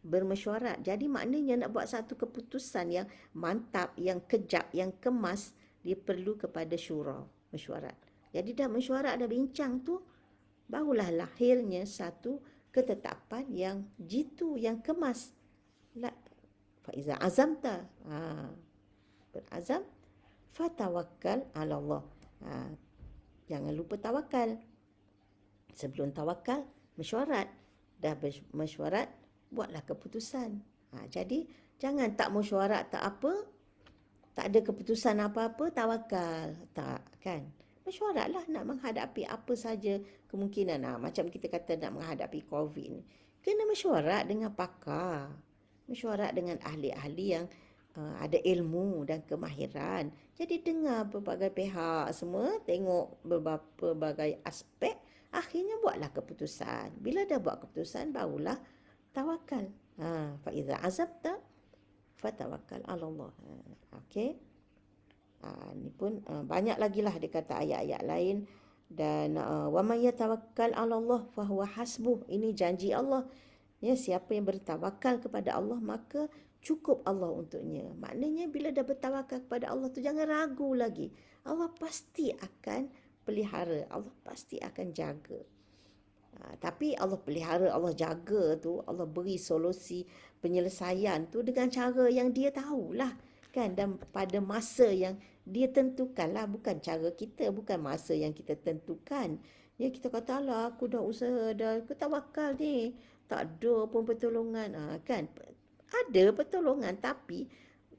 bermesyuarat. Jadi maknanya nak buat satu keputusan yang mantap, yang kejap, yang kemas, dia perlu kepada syura, mesyuarat. Jadi dah mesyuarat, dah bincang tu, barulah lahirnya satu ketetapan yang jitu, yang kemas. Faiza azamta, berazam, fatawakkal ala Allah. Jangan lupa tawakal. Sebelum tawakal, mesyuarat. Dah mesyuarat, buatlah keputusan. Jadi jangan tak mesyuarat, tak apa, tak ada keputusan apa-apa, tawakal. Tak, kan? Mesyuaratlah nak menghadapi apa saja kemungkinan. Macam kita kata nak menghadapi COVID ni. Kena mesyuarat dengan pakar. Mesyuarat dengan ahli-ahli yang ada ilmu dan kemahiran. Jadi dengar berbagai pihak semua, tengok berbagai aspek, akhirnya buatlah keputusan. Bila dah buat keputusan, barulah tawakal. Faiza azabta fatawakkal ala Allah. Okey. Ni pun banyak lagi lah dia kata ayat-ayat lain. Dan wa may yatawakkal ala Allah fahuwa hasbuh. Ini janji Allah. Ya, siapa yang bertawakal kepada Allah, maka cukup Allah untuknya. Maknanya bila dah bertawakal kepada Allah tu, jangan ragu lagi. Allah pasti akan pelihara. Allah pasti akan jaga. Tapi Allah pelihara, Allah jaga tu, Allah beri solusi penyelesaian tu dengan cara yang dia tahulah. Kan? Dan pada masa yang dia tentukan lah. Bukan cara kita, bukan masa yang kita tentukan. Ya, kita kata, alah aku dah usaha, dah aku tawakal ni. Tak ada pun pertolongan. Kan? Ada pertolongan, tapi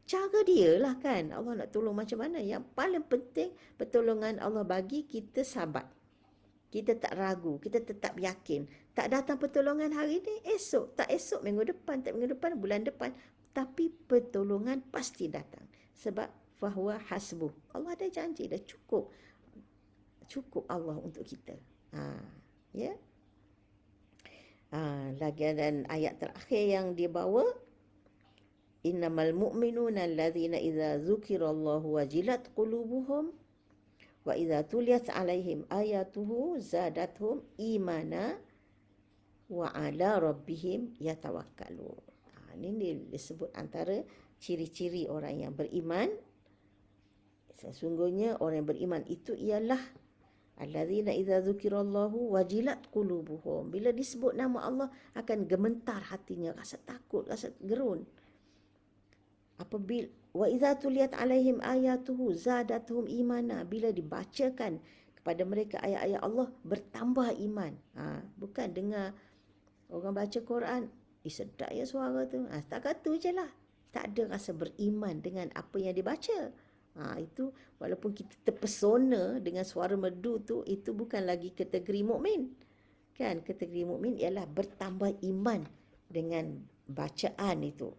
cara dia lah, kan. Allah nak tolong macam mana. Yang paling penting, pertolongan Allah bagi kita sabar. Kita tak ragu, kita tetap yakin. Tak datang pertolongan hari ni, esok. Tak esok, minggu depan. Tak minggu depan, bulan depan. Tapi pertolongan pasti datang. Sebab fahuwa hasbuh. Allah ada janji, dah cukup. Cukup Allah untuk kita. Ya. Lagi dan ayat terakhir yang dia bawa, innamal mu'minuna allazina idza dzukirallahu wajilat qulubuhum wa idza tuliyat alaihim ayatuhu zadatuhum imana wa ala rabbihim yatawakkalun. Ini disebut antara ciri-ciri orang yang beriman. Sesungguhnya orang yang beriman itu ialah allazina idza dzukirallahu wajilat qulubuhum. Bila disebut nama Allah, akan gemetar hatinya, rasa takut, rasa gerun. Apabila wa idza tuliyat alaihim ayatuhu zadatuhum imana, bila dibacakan kepada mereka ayat-ayat Allah, bertambah iman. Bukan dengar orang baca Quran, sedap ya suara tu. Setakat tu je lah. Tak ada rasa beriman dengan apa yang dibaca. Itu walaupun kita terpesona dengan suara merdu tu, itu bukan lagi kategori mukmin. Kan, kategori mukmin ialah bertambah iman dengan bacaan itu.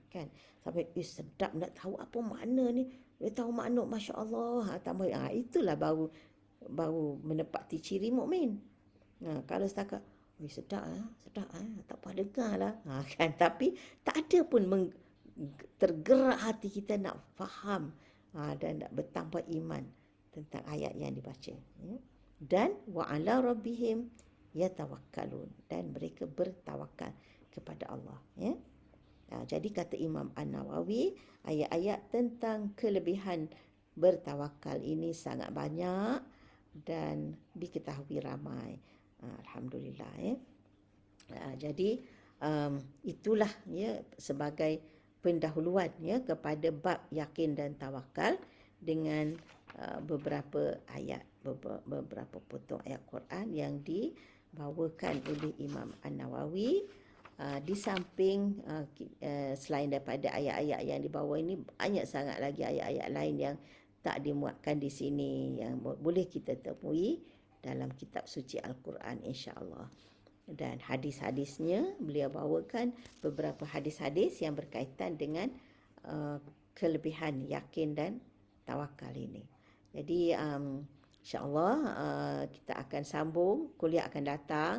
Kan, sampai sedap nak tahu apa makna ni. Dia tahu makna, masya-Allah. Tambah itulah baru menepati ciri mukmin. Kalau setakat sedap tak apa dengarlah. Kan, tapi tak ada pun tergerak hati kita nak faham dan nak bertambah iman tentang ayat yang dibaca. Dan wa ala rabbihim yatawakkalun, dan mereka bertawakal kepada Allah. Jadi kata Imam An-Nawawi, ayat-ayat tentang kelebihan bertawakal ini sangat banyak dan diketahui ramai. Alhamdulillah. Jadi itulah ya sebagai pendahuluan ya kepada bab yakin dan tawakal dengan beberapa ayat, beberapa potong ayat Quran yang dibawakan oleh Imam An-Nawawi. Di samping selain daripada ayat-ayat yang dibawa ini, banyak sangat lagi ayat-ayat lain yang tak dimuatkan di sini yang boleh kita temui dalam kitab suci Al-Quran, insya-Allah. Dan hadis-hadisnya beliau bawakan beberapa hadis-hadis yang berkaitan dengan kelebihan yakin dan tawakal ini. Jadi insya-Allah kita akan sambung, kuliah akan datang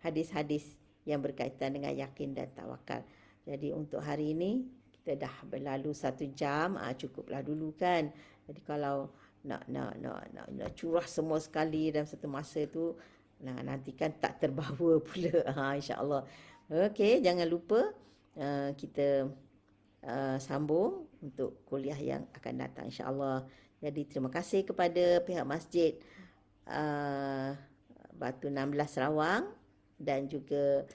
hadis-hadis yang berkaitan dengan yakin dan tawakal. Jadi untuk hari ini kita dah berlalu 1 jam, cukuplah dulu kan. Jadi kalau nak curah semua sekali dalam satu masa tu, nanti kan tak terbawa pula. InsyaAllah Okey, jangan lupa kita sambung untuk kuliah yang akan datang insya-Allah. Jadi terima kasih kepada pihak masjid Batu 16 Sarawang dan juga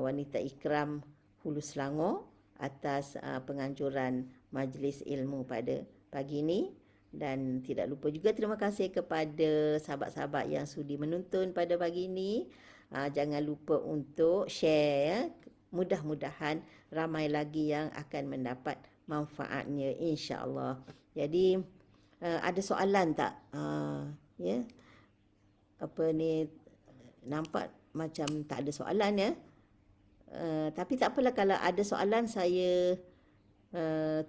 Wanita Ikram Hulu Selangor atas penganjuran majlis ilmu pada pagi ini. Dan tidak lupa juga terima kasih kepada sahabat-sahabat yang sudi menonton pada pagi ini. Jangan lupa untuk share ya. Mudah-mudahan ramai lagi yang akan mendapat manfaatnya insya-Allah. Jadi ada soalan tak? Ya. Apa ni, nampak macam tak ada soalan ya. Tapi tak apalah, kalau ada soalan saya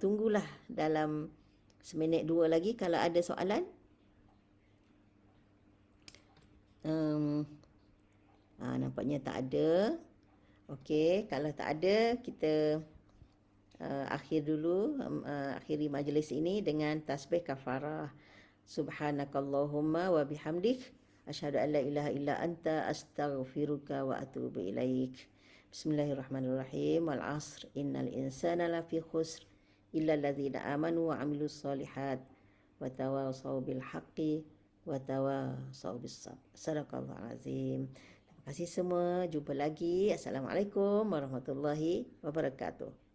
tunggulah dalam seminit dua lagi kalau ada soalan. Nampaknya tak ada. Okey, kalau tak ada, kita akhiri majlis ini dengan tasbih kafarah. Subhanakallahumma wa bihamdik asyhadu an la ilaha illa anta astaghfiruka wa atubu ilaik. Bismillahirrahmanirrahim. Wal 'asr innal insana lafi khusr illa alladzina amanu wa 'amilus solihat wa tawassaw bil haqqi wa tawassaw bis sabr. Sadaqallahul azim. Terima kasih semua. Jumpa lagi. Assalamualaikum warahmatullahi wabarakatuh.